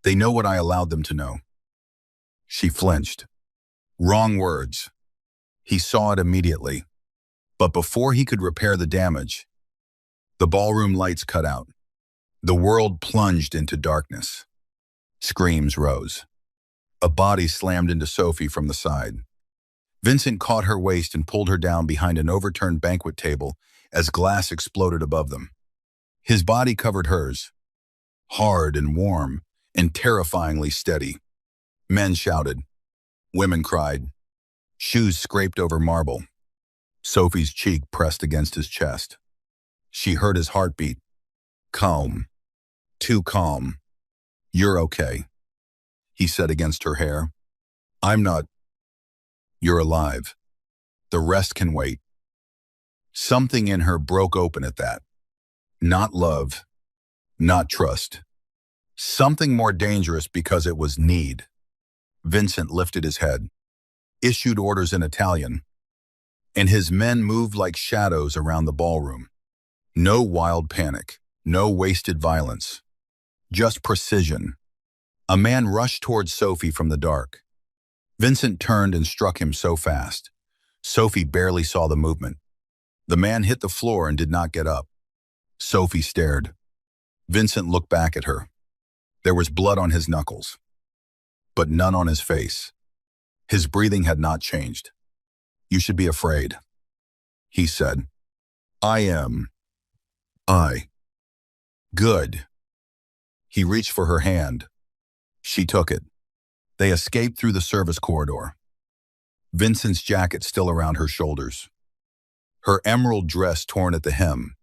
They know what I allowed them to know. She flinched. Wrong words. He saw it immediately. But before he could repair the damage, the ballroom lights cut out. The world plunged into darkness. Screams rose. A body slammed into Sophie from the side. Vincent caught her waist and pulled her down behind an overturned banquet table as glass exploded above them. His body covered hers, hard and warm and terrifyingly steady. Men shouted. Women cried. Shoes scraped over marble. Sophie's cheek pressed against his chest. She heard his heartbeat. Calm. Too calm. You're okay, he said against her hair. I'm not. You're alive. The rest can wait. Something in her broke open at that. Not love. Not trust. Something more dangerous because it was need. Vincent lifted his head, issued orders in Italian, and his men moved like shadows around the ballroom. No wild panic, no wasted violence, just precision. A man rushed towards Sophie from the dark. Vincent turned and struck him so fast. Sophie barely saw the movement. The man hit the floor and did not get up. Sophie stared. Vincent looked back at her. There was blood on his knuckles, but none on his face. His breathing had not changed. You should be afraid, he said. I am. Good. He reached for her hand. She took it. They escaped through the service corridor. Vincent's jacket still around her shoulders. Her emerald dress torn at the hem.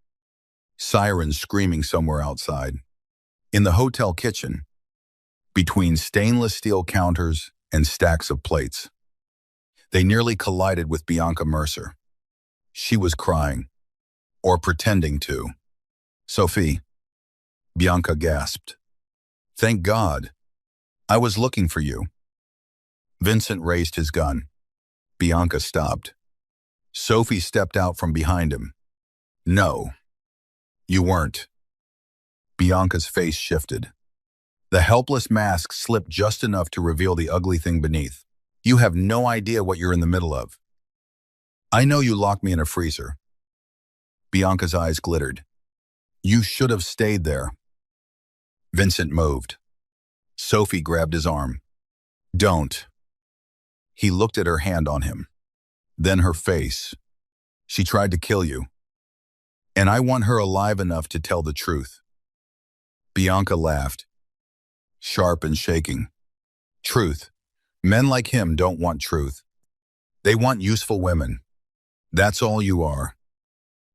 Sirens screaming somewhere outside. In the hotel kitchen, between stainless steel counters and stacks of plates, they nearly collided with Bianca Mercer. She was crying, or pretending to. Sophie, Bianca gasped. Thank God. I was looking for you. Vincent raised his gun. Bianca stopped. Sophie stepped out from behind him. No, you weren't. Bianca's face shifted. The helpless mask slipped just enough to reveal the ugly thing beneath. You have no idea what you're in the middle of. I know you locked me in a freezer. Bianca's eyes glittered. You should have stayed there. Vincent moved. Sophie grabbed his arm. Don't. He looked at her hand on him. Then her face. She tried to kill you. And I want her alive enough to tell the truth. Bianca laughed, sharp and shaking. Truth. Men like him don't want truth. They want useful women. That's all you are.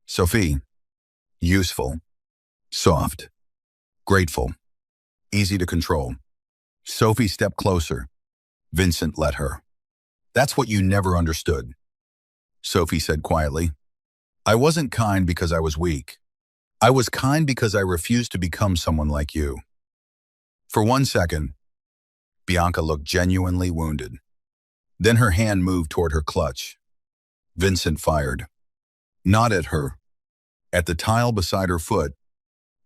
Sophie. Useful. Soft. Grateful. Easy to control. Sophie stepped closer. Vincent let her. That's what you never understood. Sophie said quietly. I wasn't kind because I was weak. I was kind because I refused to become someone like you. For 1 second, Bianca looked genuinely wounded. Then her hand moved toward her clutch. Vincent fired. Not at her. At the tile beside her foot,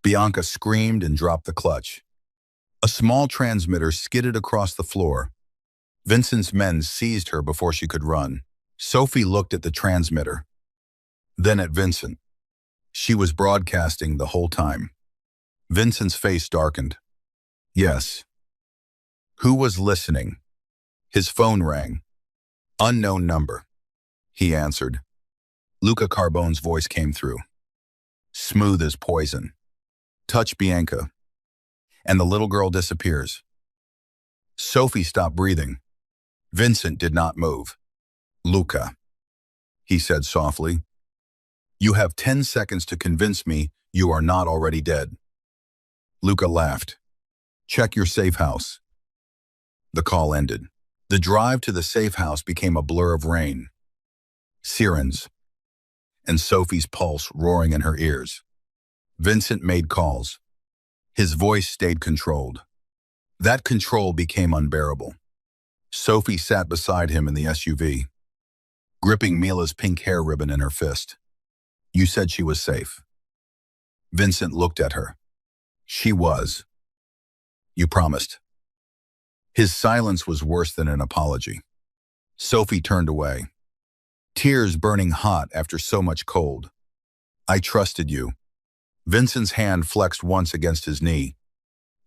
Bianca screamed and dropped the clutch. A small transmitter skidded across the floor. Vincent's men seized her before she could run. Sophie looked at the transmitter, then at Vincent. She was broadcasting the whole time. Vincent's face darkened. Yes. Who was listening? His phone rang. Unknown number. He answered. Luca Carbone's voice came through. Smooth as poison. Touch Bianca. And the little girl disappears. Sophie stopped breathing. Vincent did not move. Luca, he said softly. You have 10 seconds to convince me you are not already dead. Luca laughed. Check your safe house. The call ended. The drive to the safe house became a blur of rain, sirens, and Sophie's pulse roaring in her ears. Vincent made calls. His voice stayed controlled. That control became unbearable. Sophie sat beside him in the SUV, gripping Mila's pink hair ribbon in her fist. You said she was safe. Vincent looked at her. She was. You promised. His silence was worse than an apology. Sophie turned away, tears burning hot after so much cold. I trusted you. Vincent's hand flexed once against his knee.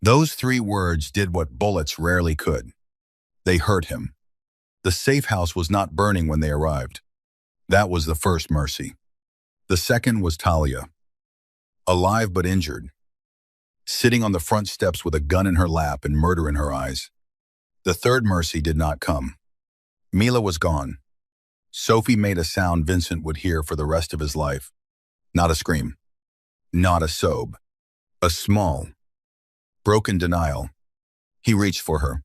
Those 3 words did what bullets rarely could. They hurt him. The safe house was not burning when they arrived. That was the first mercy. The second was Talia, alive but injured, sitting on the front steps with a gun in her lap and murder in her eyes. The third mercy did not come. Mila was gone. Sophie made a sound Vincent would hear for the rest of his life. Not a scream. Not a sob. A small, broken denial. He reached for her.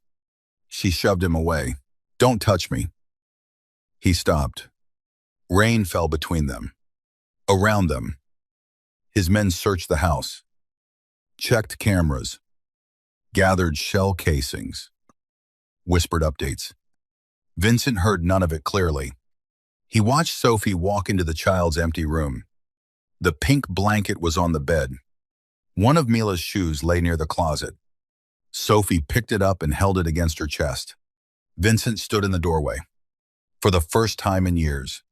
She shoved him away. Don't touch me. He stopped. Rain fell between them. Around them. His men searched the house, checked cameras, gathered shell casings, whispered updates. Vincent heard none of it clearly. He watched Sophie walk into the child's empty room. The pink blanket was on the bed. One of Mila's shoes lay near the closet. Sophie picked it up and held it against her chest. Vincent stood in the doorway. For the first time in years,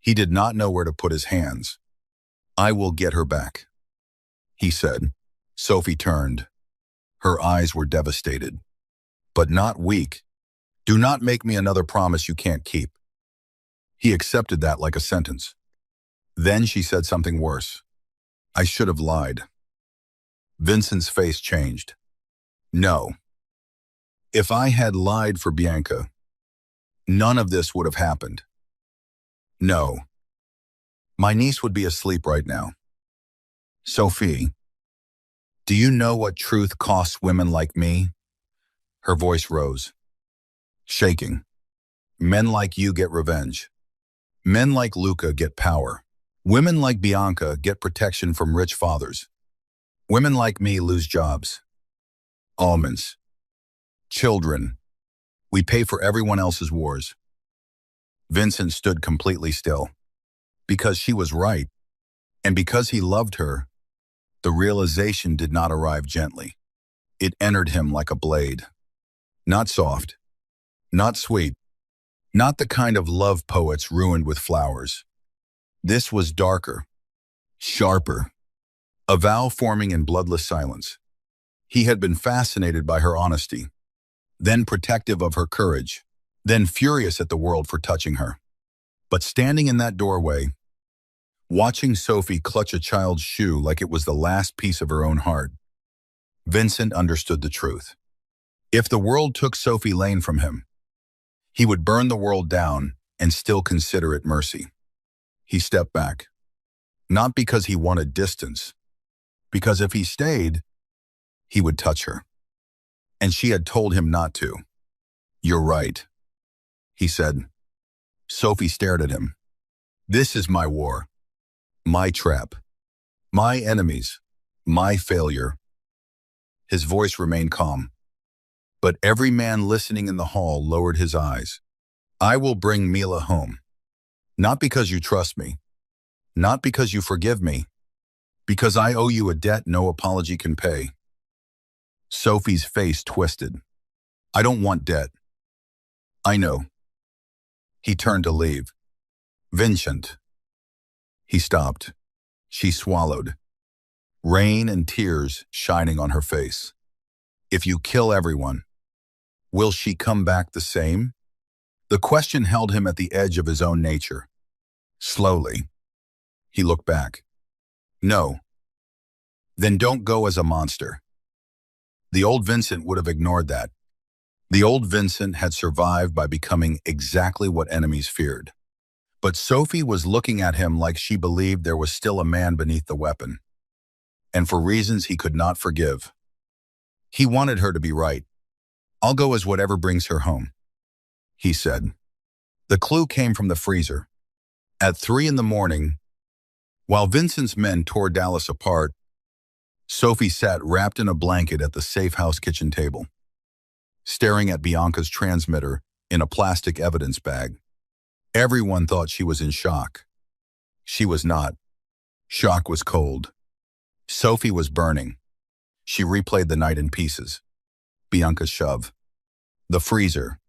he did not know where to put his hands. I will get her back, he said. Sophie turned. Her eyes were devastated, but not weak. Do not make me another promise you can't keep. He accepted that like a sentence. Then she said something worse. I should have lied. Vincent's face changed. No. If I had lied for Bianca, none of this would have happened. No. My niece would be asleep right now. Sophie, do you know what truth costs women like me? Her voice rose, shaking. Men like you get revenge. Men like Luca get power. Women like Bianca get protection from rich fathers. Women like me lose jobs. Almonds. Children. We pay for everyone else's wars. Vincent stood completely still. Because she was right, and because he loved her, The realization did not arrive gently. It entered him like a blade. Not soft, not sweet, not the kind of love poets ruined with flowers. This was darker, sharper, a vow forming in bloodless silence. He had been fascinated by her honesty, then protective of her courage, then furious at the world for touching her. But standing in that doorway, watching Sophie clutch a child's shoe like it was the last piece of her own heart, Vincent understood the truth. If the world took Sophie Lane from him, he would burn the world down and still consider it mercy. He stepped back, not because he wanted distance, because if he stayed, he would touch her. And she had told him not to. "You're right," he said. Sophie stared at him. "This is my war, my trap, my enemies, my failure." His voice remained calm, but every man listening in the hall lowered his eyes. "I will bring Mila home. Not because you trust me, not because you forgive me, because I owe you a debt no apology can pay." Sophie's face twisted. "I don't want debt." "I know." He turned to leave. "Vincent." He stopped. She swallowed, rain and tears shining on her face. "If you kill everyone, will she come back the same?" The question held him at the edge of his own nature. Slowly, he looked back. "No." "Then don't go as a monster." The old Vincent would have ignored that. The old Vincent had survived by becoming exactly what enemies feared. But Sophie was looking at him like she believed there was still a man beneath the weapon. And for reasons he could not forgive. He wanted her to be right. "I'll go as whatever brings her home," he said. The clue came from the freezer. At 3 a.m, while Vincent's men tore Dallas apart, Sophie sat wrapped in a blanket at the safe house kitchen table, staring at Bianca's transmitter in a plastic evidence bag. Everyone thought she was in shock. She was not. Shock was cold. Sophie was burning. She replayed the night in pieces. Bianca's shove. The freezer.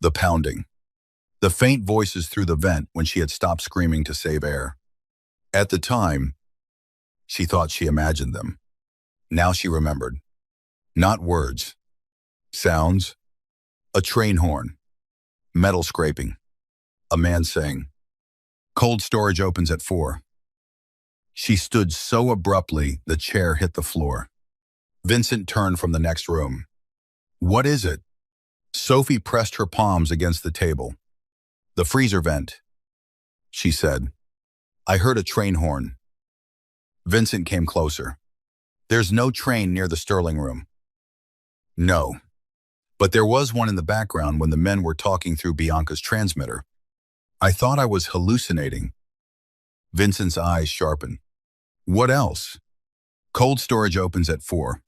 The pounding. The faint voices through the vent when she had stopped screaming to save air. At the time, she thought she imagined them. Now she remembered. Not words. Sounds. A train horn. Metal scraping. A man saying, "Cold storage opens at 4. She stood so abruptly the chair hit the floor. Vincent turned from the next room. "What is it?" Sophie pressed her palms against the table. "The freezer vent," she said. "I heard a train horn." Vincent came closer. "There's no train near the Sterling room." "No. But there was one in the background when the men were talking through Bianca's transmitter. I thought I was hallucinating." Vincent's eyes sharpened. "What else?" "Cold storage opens at 4.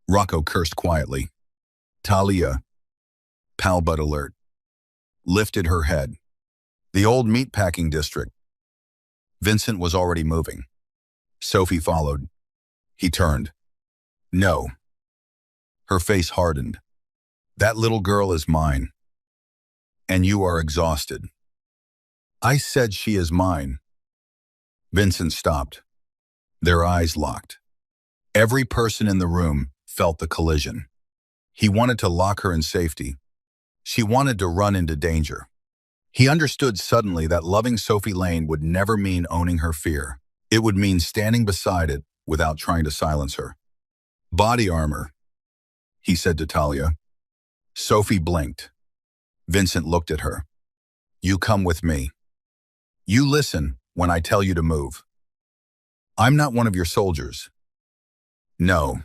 Rocco cursed quietly. Talia, pal butt alert, lifted her head. "The old meatpacking district." Vincent was already moving. Sophie followed. He turned. "No." Her face hardened. "That little girl is mine. And you are exhausted." "I said she is mine." Vincent stopped. Their eyes locked. Every person in the room felt the collision. He wanted to lock her in safety. She wanted to run into danger. He understood suddenly that loving Sophie Lane would never mean owning her fear. It would mean standing beside it without trying to silence her. "Body armor," he said to Talia. Sophie blinked. Vincent looked at her. "You come with me. You listen when I tell you to move. I'm not one of your soldiers." "No."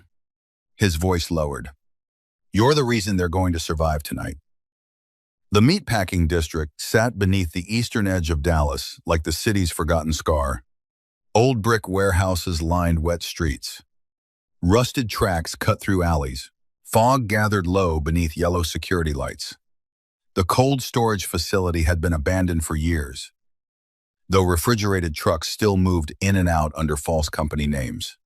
His voice lowered. "You're the reason they're going to survive tonight." The meatpacking district sat beneath the eastern edge of Dallas like the city's forgotten scar. Old brick warehouses lined wet streets. Rusted tracks cut through alleys. Fog gathered low beneath yellow security lights. The cold storage facility had been abandoned for years, though refrigerated trucks still moved in and out under false company names.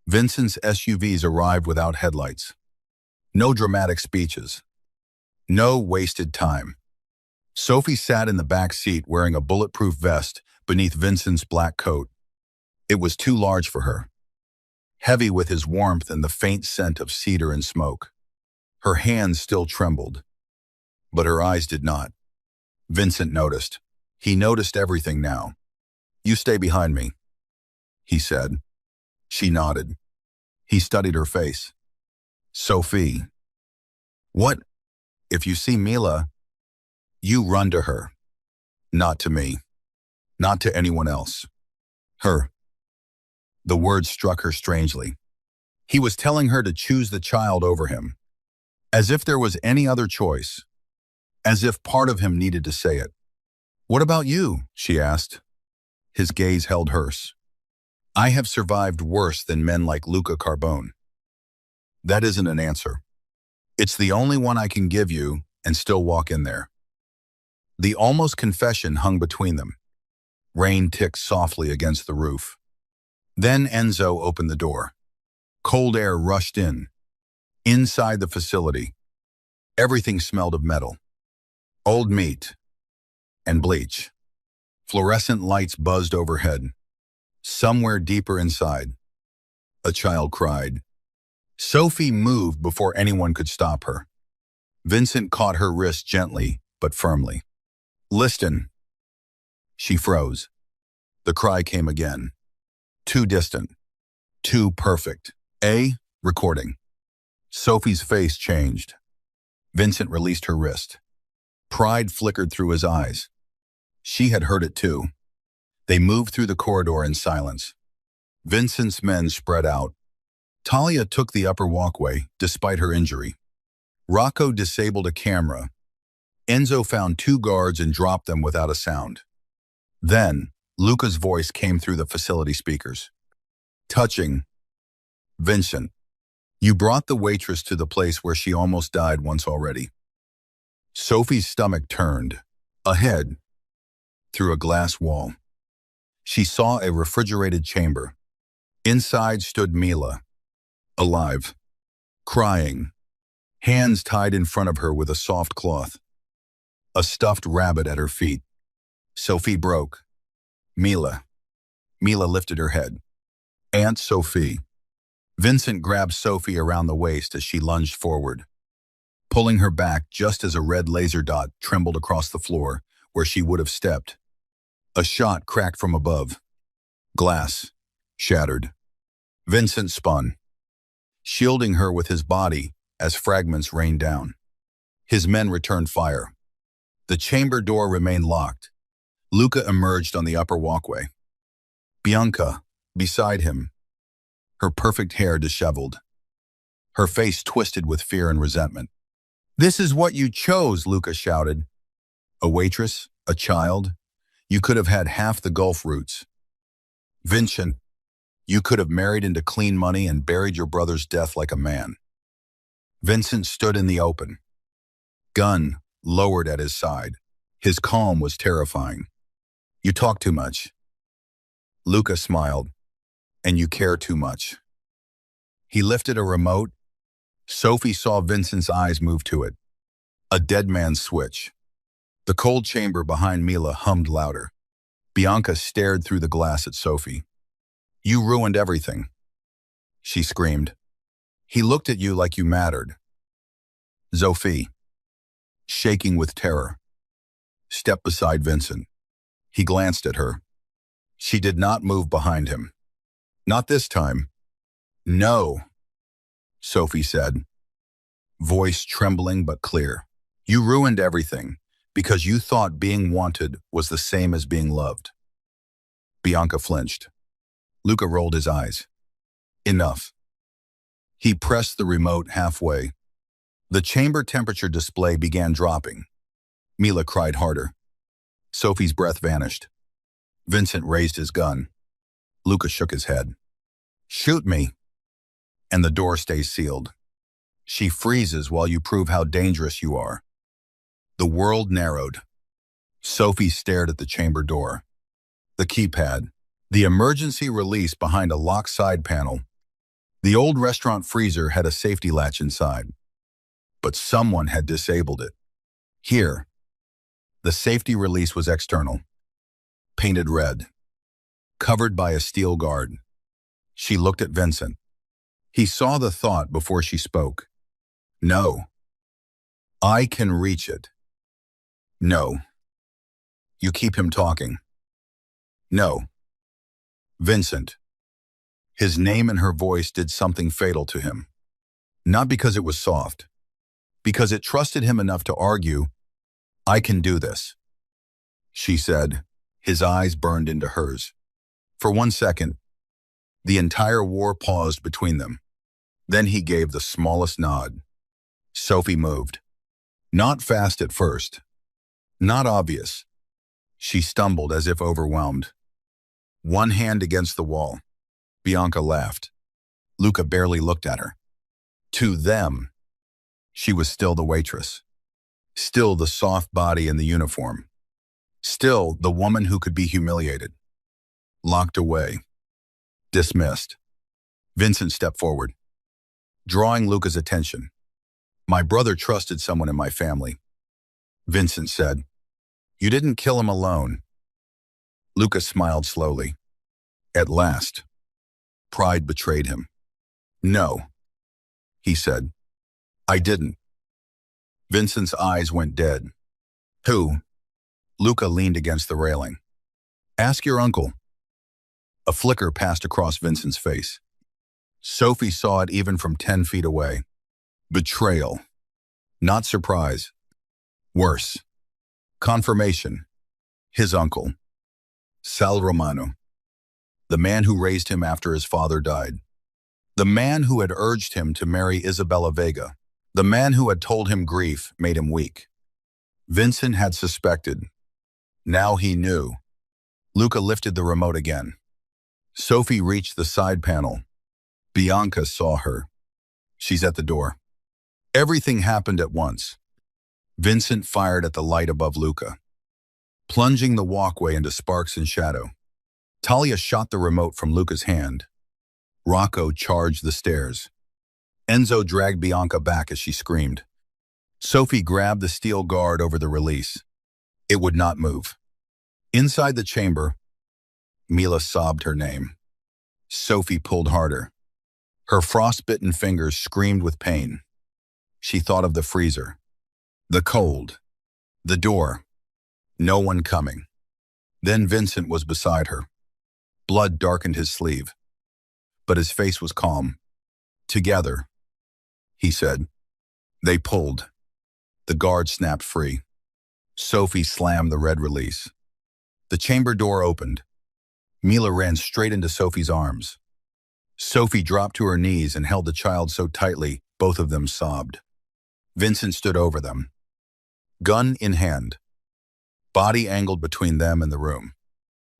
Vincent's SUVs arrived without headlights. No dramatic speeches. No wasted time. Sophie sat in the back seat wearing a bulletproof vest beneath Vincent's black coat. It was too large for her, heavy with his warmth and the faint scent of cedar and smoke. Her hands still trembled, but her eyes did not. Vincent noticed. He noticed everything now. "You stay behind me," he said. She nodded. He studied her face. "Sophie, what? If you see Mila, you run to her. Not to me. Not to anyone else. Her." The words struck her strangely. He was telling her to choose the child over him, as if there was any other choice, as if part of him needed to say it. "What about you?" she asked. His gaze held hers. "I have survived worse than men like Luca Carbone." "That isn't an answer. It's the only one I can give you and still walk in there." The almost confession hung between them. Rain ticked softly against the roof. Then Enzo opened the door. Cold air rushed in. Inside the facility, everything smelled of metal, old meat, and bleach. Fluorescent lights buzzed overhead. Somewhere deeper inside, a child cried. Sophie moved before anyone could stop her. Vincent caught her wrist gently but firmly. "Listen." She froze. The cry came again. Too distant. Too perfect. Recording. Sophie's face changed. Vincent released her wrist. Pride flickered through his eyes. She had heard it too. They moved through the corridor in silence. Vincent's men spread out. Talia took the upper walkway, despite her injury. Rocco disabled a camera. Enzo found 2 guards and dropped them without a sound. Then, Luca's voice came through the facility speakers. "Touching. Vincent, you brought the waitress to the place where she almost died once already." Sophie's stomach turned. Ahead, through a glass wall. She saw a refrigerated chamber. Inside stood Mila, alive, crying, hands tied in front of her with a soft cloth. A stuffed rabbit at her feet. Sophie broke. "Mila." Mila lifted her head. "Aunt Sophie." Vincent grabbed Sophie around the waist as she lunged forward, pulling her back just as a red laser dot trembled across the floor where she would have stepped. A shot cracked from above. Glass shattered. Vincent spun, shielding her with his body as fragments rained down. His men returned fire. The chamber door remained locked. Luca emerged on the upper walkway. Bianca, beside him, her perfect hair disheveled, her face twisted with fear and resentment. "This is what you chose," Luca shouted. "A waitress, a child. You could have had half the Gulf routes. Vincent, you could have married into clean money and buried your brother's death like a man." Vincent stood in the open, gun lowered at his side. His calm was terrifying. "You talk too much." Luca smiled. "And you care too much." He lifted a remote. Sophie saw Vincent's eyes move to it. A dead man's switch. The cold chamber behind Mila hummed louder. Bianca stared through the glass at Sophie. "You ruined everything," she screamed. "He looked at you like you mattered." Sophie, shaking with terror, stepped beside Vincent. He glanced at her. She did not move behind him. "Not this time." "No," Sophie said, voice trembling but clear. "You ruined everything because you thought being wanted was the same as being loved." Bianca flinched. Luca rolled his eyes. "Enough." He pressed the remote halfway. The chamber temperature display began dropping. Mila cried harder. Sophie's breath vanished. Vincent raised his gun. Luca shook his head. "Shoot me." And the door stays sealed. She freezes while you prove how dangerous you are. The world narrowed. Sophie stared at the chamber door. The keypad. The emergency release behind a locked side panel. The old restaurant freezer had a safety latch inside, but someone had disabled it. Here, the safety release was external, painted red, covered by a steel guard. She looked at Vincent. He saw the thought before she spoke. No. I can reach it. No. You keep him talking. No. Vincent. His name and her voice did something fatal to him. Not because it was soft, because it trusted him enough to argue, I can do this. She said. His eyes burned into hers. For 1 second, the entire war paused between them. Then he gave the smallest nod. Sophie moved. Not fast at first. Not obvious. She stumbled as if overwhelmed. One hand against the wall. Bianca laughed. Luca barely looked at her. To them, she was still the waitress. Still the soft body in the uniform. Still the woman who could be humiliated. Locked away. Dismissed. Vincent stepped forward, drawing Luca's attention. My brother trusted someone in my family. Vincent said, You didn't kill him alone. Luca smiled slowly. At last. Pride betrayed him. No, he said. I didn't. Vincent's eyes went dead. Who? Luca leaned against the railing. Ask your uncle. A flicker passed across Vincent's face. Sophie saw it even from 10 feet away. Betrayal. Not surprise. Worse. Confirmation. His uncle. Sal Romano. The man who raised him after his father died. The man who had urged him to marry Isabella Vega. The man who had told him grief made him weak. Vincent had suspected. Now he knew. Luca lifted the remote again. Sophie reached the side panel. Bianca saw her. She's at the door. Everything happened at once. Vincent fired at the light above Luca, plunging the walkway into sparks and shadow. Talia shot the remote from Luca's hand. Rocco charged the stairs. Enzo dragged Bianca back as she screamed. Sophie grabbed the steel guard over the release. It would not move. Inside the chamber, Mila sobbed her name. Sophie pulled harder. Her frostbitten fingers screamed with pain. She thought of the freezer, the cold, the door, no one coming. Then Vincent was beside her. Blood darkened his sleeve, but his face was calm. Together, he said. They pulled. The guard snapped free. Sophie slammed the red release. The chamber door opened. Mila ran straight into Sophie's arms. Sophie dropped to her knees and held the child so tightly, both of them sobbed. Vincent stood over them, gun in hand, body angled between them and the room.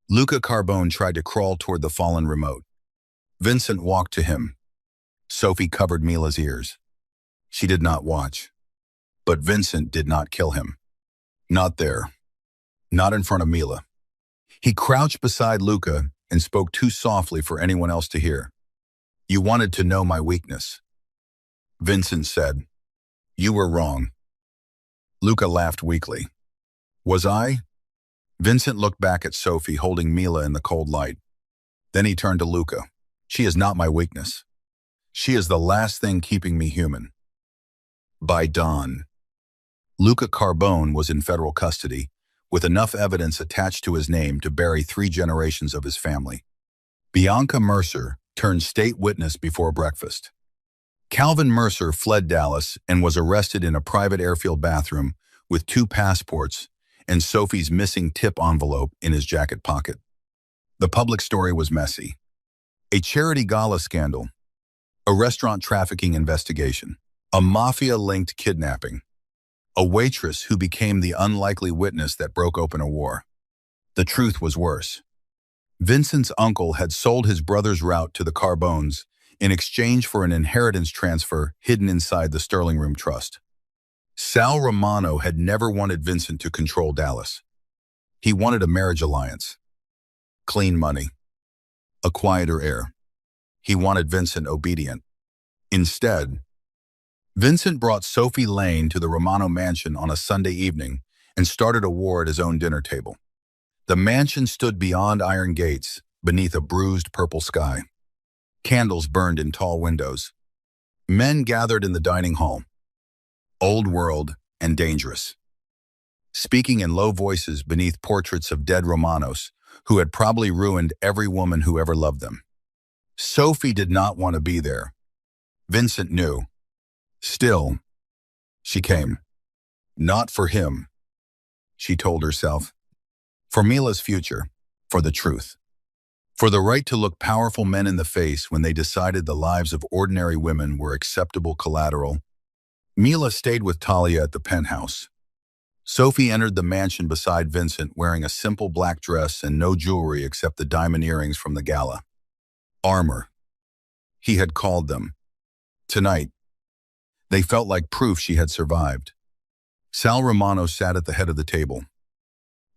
Luca Carbone tried to crawl toward the fallen remote. Vincent walked to him. Sophie covered Mila's ears. She did not watch. But Vincent did not kill him. Not there. Not in front of Mila. He crouched beside Luca and spoke too softly for anyone else to hear. You wanted to know my weakness. Vincent said, You were wrong. Luca laughed weakly. Was I? Vincent looked back at Sophie holding Mila in the cold light. Then he turned to Luca. She is not my weakness. She is the last thing keeping me human. By dawn. Luca Carbone was in federal custody, with enough evidence attached to his name to bury 3 generations of his family. Bianca Mercer turned state witness before breakfast. Calvin Mercer fled Dallas and was arrested in a private airfield bathroom with 2 passports and Sophie's missing tip envelope in his jacket pocket. The public story was messy. A charity gala scandal, a restaurant trafficking investigation, a mafia-linked kidnapping, a waitress who became the unlikely witness that broke open a war. The truth was worse. Vincent's uncle had sold his brother's route to the Carbones in exchange for an inheritance transfer hidden inside the Sterling Room Trust. Sal Romano had never wanted Vincent to control Dallas. He wanted a marriage alliance, clean money, a quieter air. He wanted Vincent obedient. Instead, Vincent brought Sophie Lane to the Romano mansion on a Sunday evening and started a war at his own dinner table. The mansion stood beyond iron gates, beneath a bruised purple sky. Candles burned in tall windows. Men gathered in the dining hall, old world and dangerous, speaking in low voices beneath portraits of dead Romanos who had probably ruined every woman who ever loved them. Sophie did not want to be there. Vincent knew. Still, she came. Not for him, she told herself. For Mila's future, for the truth. For the right to look powerful men in the face when they decided the lives of ordinary women were acceptable collateral. Mila stayed with Talia at the penthouse. Sophie entered the mansion beside Vincent wearing a simple black dress and no jewelry except the diamond earrings from the gala. Armor. He had called them. Tonight, they felt like proof she had survived. Sal Romano sat at the head of the table.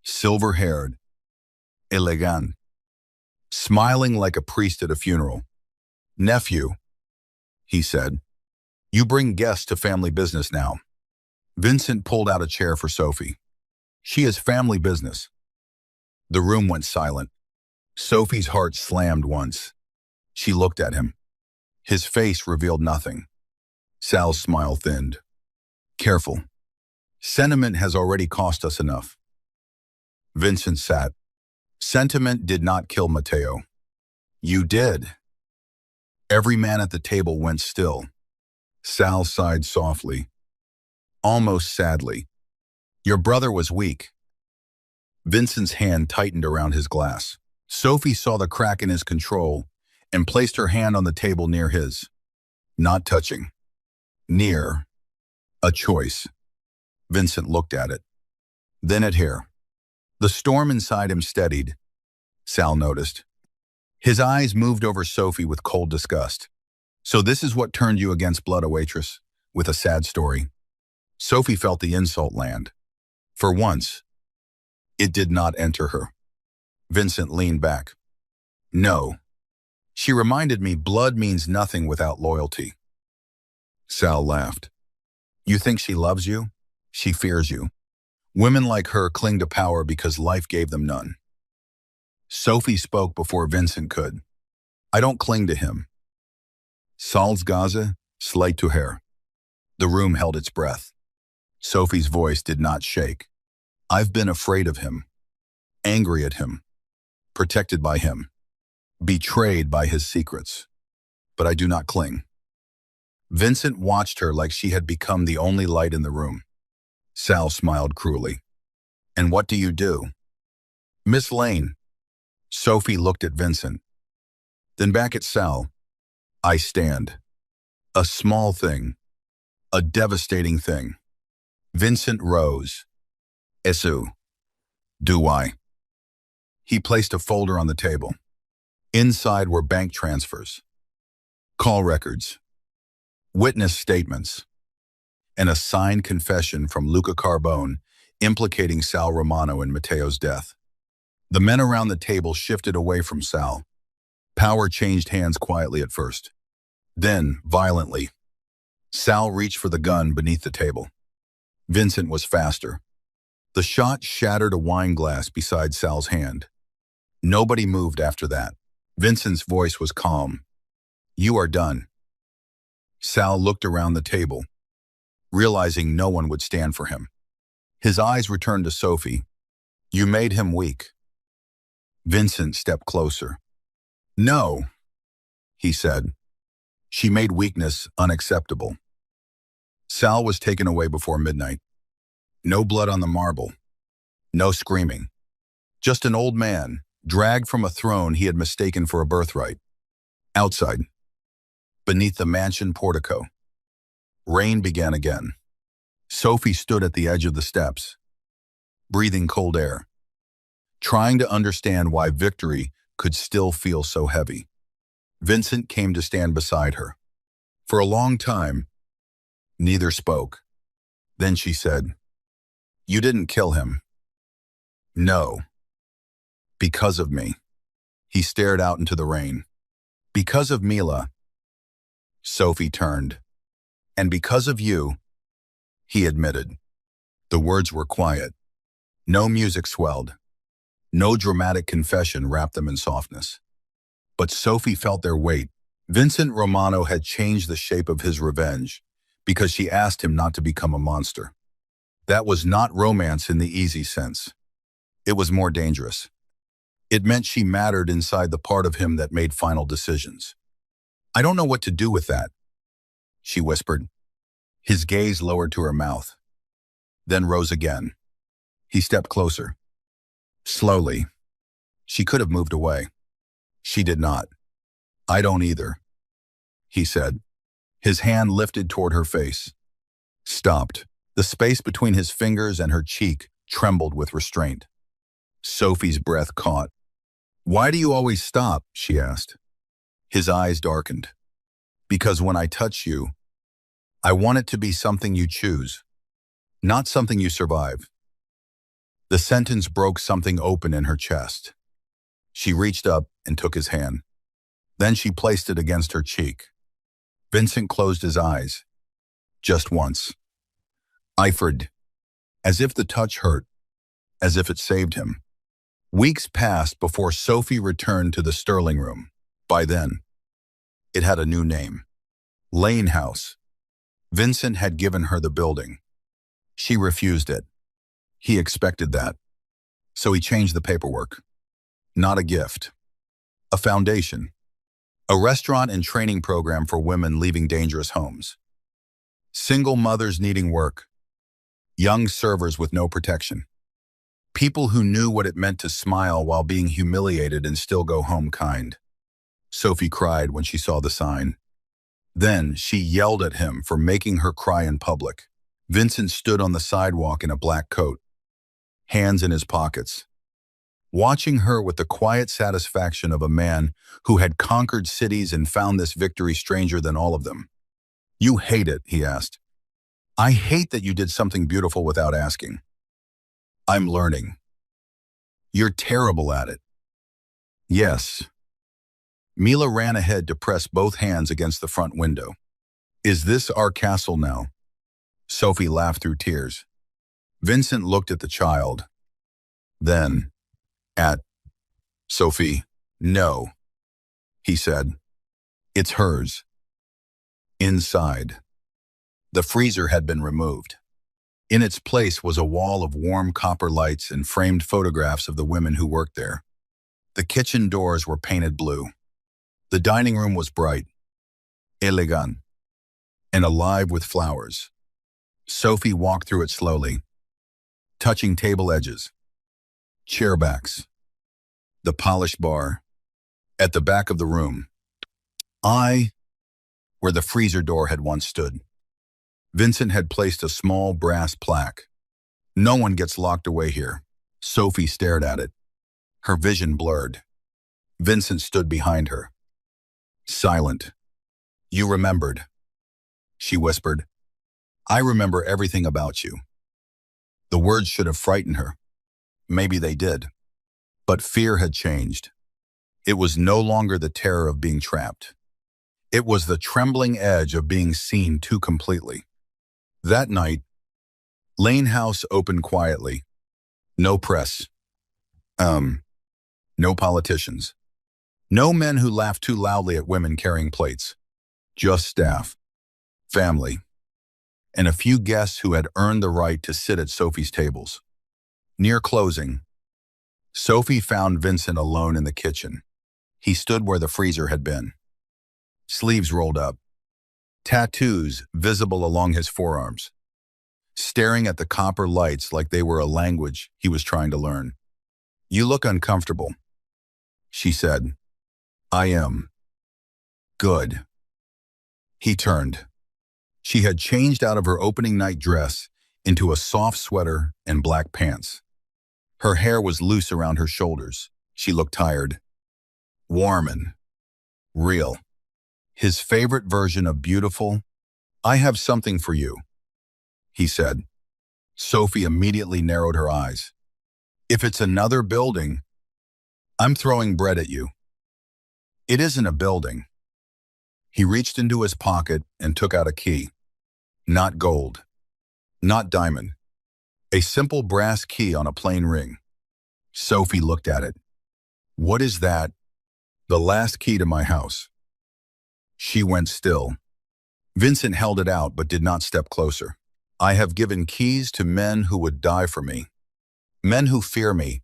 Silver-haired, elegant, smiling like a priest at a funeral. "Nephew," he said, "you bring guests to family business now." Vincent pulled out a chair for Sophie. "She is family business." The room went silent. Sophie's heart slammed once. She looked at him. His face revealed nothing. Sal's smile thinned. "Careful. Sentiment has already cost us enough." Vincent sat. "Sentiment did not kill Matteo." "You did." Every man at the table went still. Sal sighed softly, almost sadly. "Your brother was weak." Vincent's hand tightened around his glass. Sophie saw the crack in his control and placed her hand on the table near his. Not touching. Near. A choice. Vincent looked at it. Then at her. The storm inside him steadied. Sal noticed. His eyes moved over Sophie with cold disgust. "So this is what turned you against blood, a waitress?" With a sad story. Sophie felt the insult land. For once, it did not enter her. Vincent leaned back. "No. She reminded me blood means nothing without loyalty." Sal laughed. "You think she loves you? She fears you. Women like her cling to power because life gave them none." Sophie spoke before Vincent could. "I don't cling to him." Sal's Gaza, slight to her. The room held its breath. Sophie's voice did not shake. "I've been afraid of him, angry at him, protected by him, betrayed by his secrets. But I do not cling." Vincent watched her like she had become the only light in the room. Sal smiled cruelly. "And what do you do?" "Miss Lane." Sophie looked at Vincent. Then back at Sal. "I stand. A small thing. A devastating thing." Vincent rose. "Esu. Do I?" He placed a folder on the table. Inside were bank transfers, call records, witness statements, and a signed confession from Luca Carbone implicating Sal Romano in Matteo's death. The men around the table shifted away from Sal. Power changed hands quietly at first. Then, violently, Sal reached for the gun beneath the table. Vincent was faster. The shot shattered a wine glass beside Sal's hand. Nobody moved after that. Vincent's voice was calm. "You are done." Sal looked around the table, realizing no one would stand for him. His eyes returned to Sophie. "You made him weak." Vincent stepped closer. "No," he said. "She made weakness unacceptable." Sal was taken away before midnight. No blood on the marble. No screaming. Just an old man, dragged from a throne he had mistaken for a birthright. Outside, beneath the mansion portico, rain began again. Sophie stood at the edge of the steps, breathing cold air, trying to understand why victory could still feel so heavy. Vincent came to stand beside her. For a long time, neither spoke. Then she said, "You didn't kill him." "No. Because of me." He stared out into the rain. Because of Mila, Sophie turned. And because of you, he admitted. The words were quiet. No music swelled. No dramatic confession wrapped them in softness. But Sophie felt their weight. Vincent Romano had changed the shape of his revenge because she asked him not to become a monster. That was not romance in the easy sense. It was more dangerous. It meant she mattered inside the part of him that made final decisions. I don't know what to do with that, she whispered. His gaze lowered to her mouth, then rose again. He stepped closer. Slowly. She could have moved away. She did not. I don't either, he said. His hand lifted toward her face. Stopped. The space between his fingers and her cheek trembled with restraint. Sophie's breath caught. Why do you always stop? She asked. His eyes darkened. Because when I touch you, I want it to be something you choose, not something you survive. The sentence broke something open in her chest. She reached up and took his hand. Then she placed it against her cheek. Vincent closed his eyes. Just once. Eiford. As if the touch hurt. As if it saved him. Weeks passed before Sophie returned to the Sterling room. By then, it had a new name. Lane House. Vincent had given her the building. She refused it. He expected that. So he changed the paperwork. Not a gift. A foundation. A restaurant and training program for women leaving dangerous homes. Single mothers needing work. Young servers with no protection. People who knew what it meant to smile while being humiliated and still go home kind. Sophie cried when she saw the sign. Then she yelled at him for making her cry in public. Vincent stood on the sidewalk in a black coat, hands in his pockets, watching her with the quiet satisfaction of a man who had conquered cities and found this victory stranger than all of them. You hate it, he asked. I hate that you did something beautiful without asking. I'm learning. You're terrible at it. Yes. Mila ran ahead to press both hands against the front window. Is this our castle now? Sophie laughed through tears. Vincent looked at the child. Then, at Sophie. No, he said. It's hers. Inside. The freezer had been removed. In its place was a wall of warm copper lights and framed photographs of the women who worked there. The kitchen doors were painted blue. The dining room was bright, elegant, and alive with flowers. Sophie walked through it slowly, touching table edges, chair backs, the polished bar. At the back of the room, where the freezer door had once stood. Vincent had placed a small brass plaque. No one gets locked away here. Sophie stared at it. Her vision blurred. Vincent stood behind her. Silent. You remembered, she whispered. I remember everything about you. The words should have frightened her. Maybe they did. But fear had changed. It was no longer the terror of being trapped. It was the trembling edge of being seen too completely. That night, Lane House opened quietly. No press. No politicians. No men who laughed too loudly at women carrying plates. Just staff, family, and a few guests who had earned the right to sit at Sophie's tables. Near closing, Sophie found Vincent alone in the kitchen. He stood where the freezer had been. Sleeves rolled up. Tattoos visible along his forearms. Staring at the copper lights like they were a language he was trying to learn. You look uncomfortable, she said. I am. Good. He turned. She had changed out of her opening night dress into a soft sweater and black pants. Her hair was loose around her shoulders. She looked tired. Warm and real. His favorite version of beautiful. I have something for you, he said. Sophie immediately narrowed her eyes. If it's another building, I'm throwing bread at you. It isn't a building. He reached into his pocket and took out a key. Not gold. Not diamond. A simple brass key on a plain ring. Sophie looked at it. What is that? The last key to my house. She went still. Vincent held it out but did not step closer. I have given keys to men who would die for me. Men who fear me.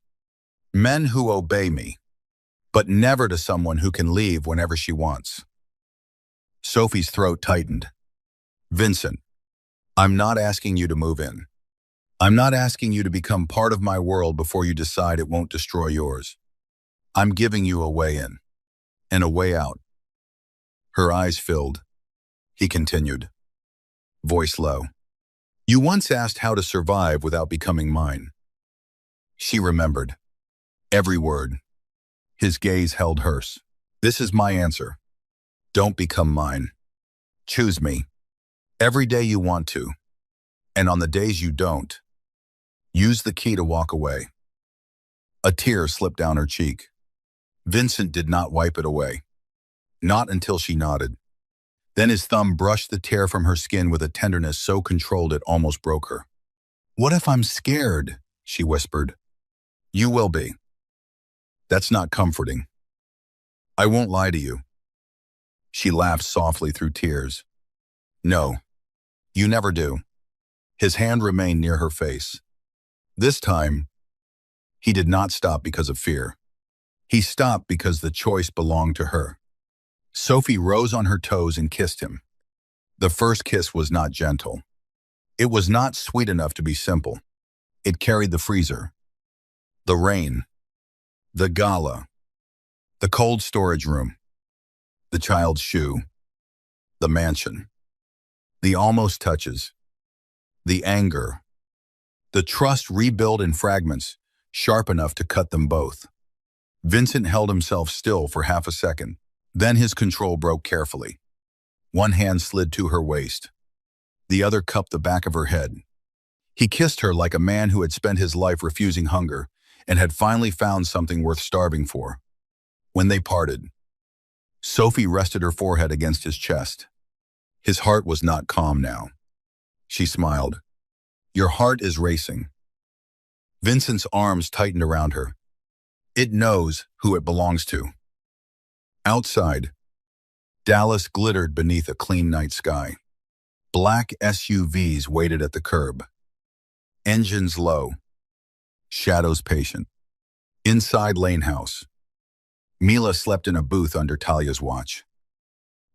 Men who obey me. But never to someone who can leave whenever she wants. Sophie's throat tightened. Vincent, I'm not asking you to move in. I'm not asking you to become part of my world before you decide it won't destroy yours. I'm giving you a way in and a way out. Her eyes filled. He continued, voice low. You once asked how to survive without becoming mine. She remembered. Every word. His gaze held hers. This is my answer. Don't become mine. Choose me. Every day you want to. And on the days you don't, use the key to walk away. A tear slipped down her cheek. Vincent did not wipe it away. Not until she nodded. Then his thumb brushed the tear from her skin with a tenderness so controlled it almost broke her. What if I'm scared? She whispered. You will be. That's not comforting. I won't lie to you. She laughed softly through tears. No, you never do. His hand remained near her face. This time, he did not stop because of fear. He stopped because the choice belonged to her. Sophie rose on her toes and kissed him. The first kiss was not gentle. It was not sweet enough to be simple. It carried the freezer, the rain, the gala, the cold storage room, the child's shoe, the mansion, the almost touches, the anger, the trust rebuilt in fragments, sharp enough to cut them both. Vincent held himself still for half a second. Then his control broke carefully. One hand slid to her waist. The other cupped the back of her head. He kissed her like a man who had spent his life refusing hunger and had finally found something worth starving for. When they parted, Sophie rested her forehead against his chest. His heart was not calm now. She smiled. Your heart is racing. Vincent's arms tightened around her. It knows who it belongs to. Outside, Dallas glittered beneath a clean night sky. Black SUVs waited at the curb. Engines low. Shadows patient. Inside Lane House, Mila slept in a booth under Talia's watch.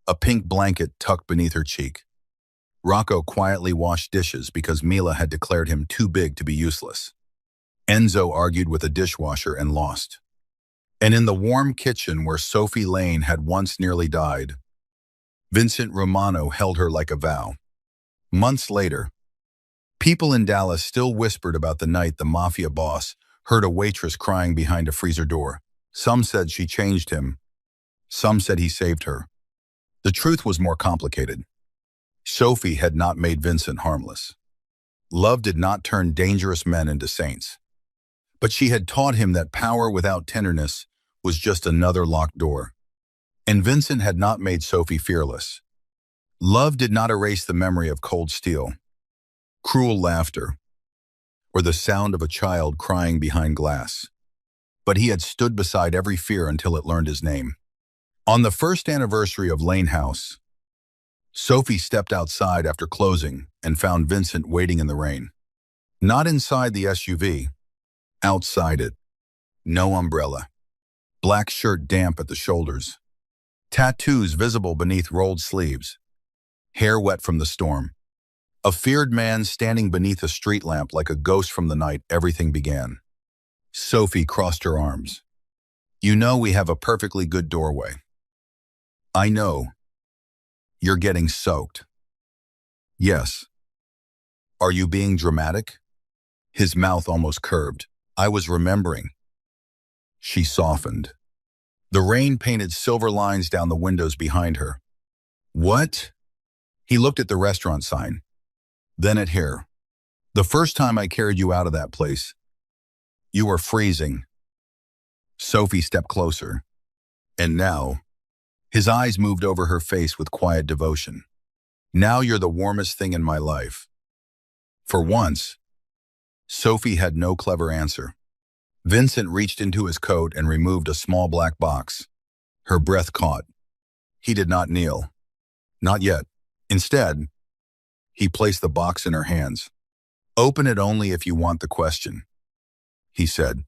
A pink blanket tucked beneath her cheek. Rocco quietly washed dishes because Mila had declared him too big to be useless. Enzo argued with a dishwasher and lost. And in the warm kitchen where Sophie Lane had once nearly died, Vincent Romano held her like a vow. Months later, people in Dallas still whispered about the night the Mafia Boss heard a waitress crying behind a freezer door. Some said she changed him. Some said he saved her. The truth was more complicated. Sophie had not made Vincent harmless. Love did not turn dangerous men into saints. But she had taught him that power without tenderness was just another locked door. And Vincent had not made Sophie fearless. Love did not erase the memory of cold steel, cruel laughter, or the sound of a child crying behind glass. But he had stood beside every fear until it learned his name. On the first anniversary of Lane House, Sophie stepped outside after closing and found Vincent waiting in the rain. Not inside the SUV, outside it. No umbrella. Black shirt damp at the shoulders. Tattoos visible beneath rolled sleeves. Hair wet from the storm. A feared man standing beneath a street lamp like a ghost from the night everything began. Sophie crossed her arms. You know we have a perfectly good doorway. I know. You're getting soaked. Yes. Are you being dramatic? His mouth almost curved. I was remembering. She softened. The rain painted silver lines down the windows behind her. What? He looked at the restaurant sign. Then at her. The first time I carried you out of that place, you were freezing. Sophie stepped closer. And now, His eyes moved over her face with quiet devotion. Now you're the warmest thing in my life. For once, Sophie had no clever answer. Vincent reached into his coat and removed a small black box. Her breath caught. He did not kneel. Not yet. Instead, he placed the box in her hands. Open it only if you want the question, he said.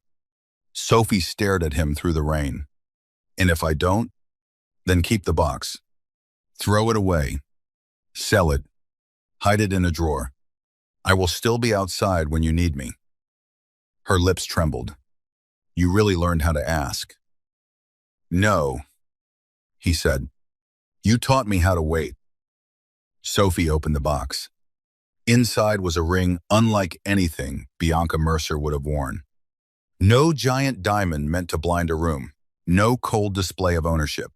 Sophie stared at him through the rain. And if I don't, then keep the box. Throw it away. Sell it. Hide it in a drawer. I will still be outside when you need me. Her lips trembled. You really learned how to ask. No, he said. You taught me how to wait. Sophie opened the box. Inside was a ring unlike anything Bianca Mercer would have worn. No giant diamond meant to blind a room. No cold display of ownership.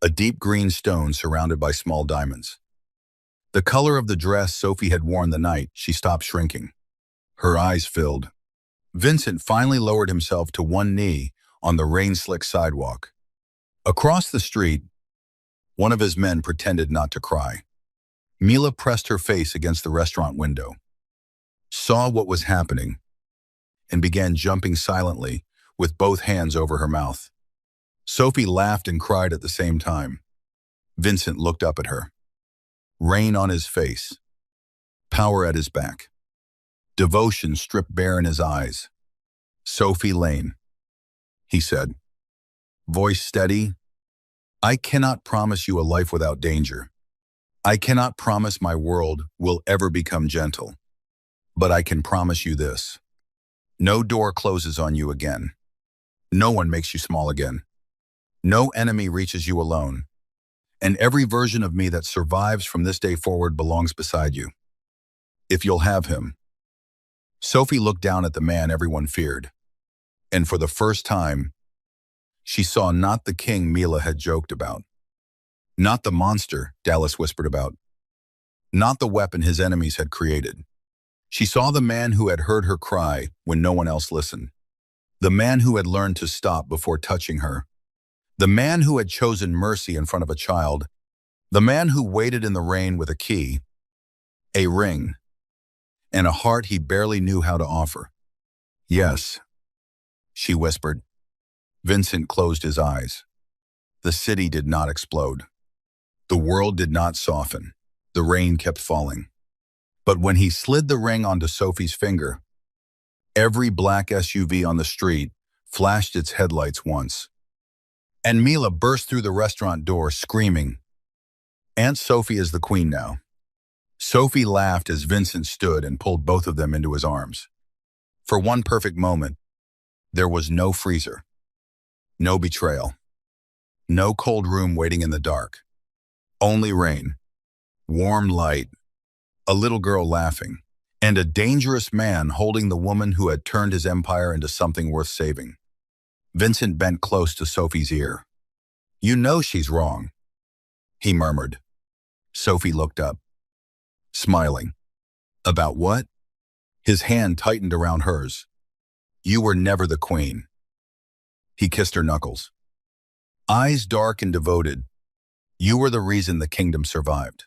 A deep green stone surrounded by small diamonds. The color of the dress Sophie had worn the night she stopped shrinking. Her eyes filled. Vincent finally lowered himself to one knee on the rain-slick sidewalk. Across the street, one of his men pretended not to cry. Mila pressed her face against the restaurant window, saw what was happening, and began jumping silently with both hands over her mouth. Sophie laughed and cried at the same time. Vincent looked up at her. Rain on his face, power at his back, devotion stripped bare in his eyes. Sophie Lane, he said, voice steady. I cannot promise you a life without danger. I cannot promise my world will ever become gentle. But I can promise you this. No door closes on you again. No one makes you small again. No enemy reaches you alone. And every version of me that survives from this day forward belongs beside you. If you'll have him. Sophie looked down at the man everyone feared. And for the first time, she saw not the king Mila had joked about. Not the monster Dallas whispered about. Not the weapon his enemies had created. She saw the man who had heard her cry when no one else listened. The man who had learned to stop before touching her. The man who had chosen mercy in front of a child. The man who waited in the rain with a key, a ring, and a heart he barely knew how to offer. Yes, she whispered. Vincent closed his eyes. The city did not explode. The world did not soften. The rain kept falling. But when he slid the ring onto Sophie's finger, every black SUV on the street flashed its headlights once. And Mila burst through the restaurant door screaming, Aunt Sophie is the queen now. Sophie laughed as Vincent stood and pulled both of them into his arms. For one perfect moment, there was no freezer, no betrayal, no cold room waiting in the dark. Only rain, warm light, a little girl laughing, and a dangerous man holding the woman who had turned his empire into something worth saving. Vincent bent close to Sophie's ear. You know she's wrong, he murmured. Sophie looked up, smiling. About what? His hand tightened around hers. You were never the queen. He kissed her knuckles. Eyes dark and devoted. You were the reason the kingdom survived.